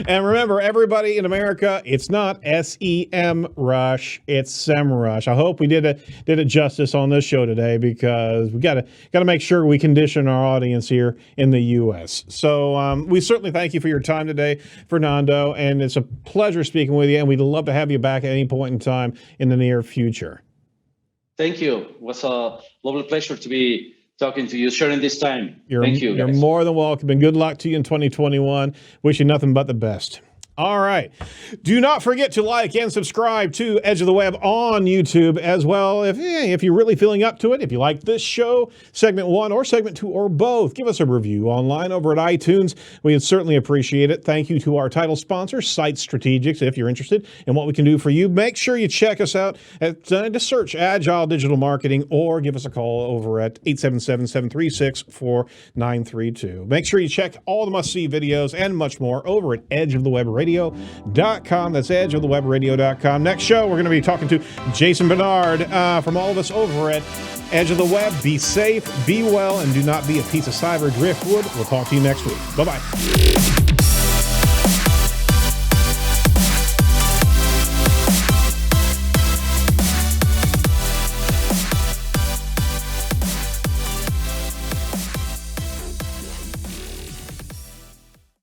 [SPEAKER 1] And remember, everybody in America, it's not SEMrush, it's Semrush. I hope we did it justice on this show today, because we got to make sure we condition our audience here in the U.S. So we certainly thank you for your time today, Fernando, and it's a pleasure speaking with you, and we'd love to have you back at any point in time in the near future.
[SPEAKER 3] Thank you. It was a lovely pleasure to be talking to you, sharing this time. Thank you,
[SPEAKER 1] You're
[SPEAKER 3] guys.
[SPEAKER 1] more than welcome, and good luck to you in 2021. Wish you nothing but the best. All right. Do not forget to like and subscribe to Edge of the Web on YouTube as well. If you're really feeling up to it, if you like this show, segment 1 or segment 2 or both, give us a review online over at iTunes. We would certainly appreciate it. Thank you to our title sponsor, Site Strategics. If you're interested in what we can do for you, make sure you check us out at just search Agile Digital Marketing, or give us a call over at 877-736-4932. Make sure you check all the must-see videos and much more over at edgeofthewebradio.com. That's edgeofthewebradio.com. Next show, we're going to be talking to Jason Bernard from all of us over at Edge of the Web. Be safe, be well, and do not be a piece of cyber driftwood. We'll talk to you next week. Bye-bye.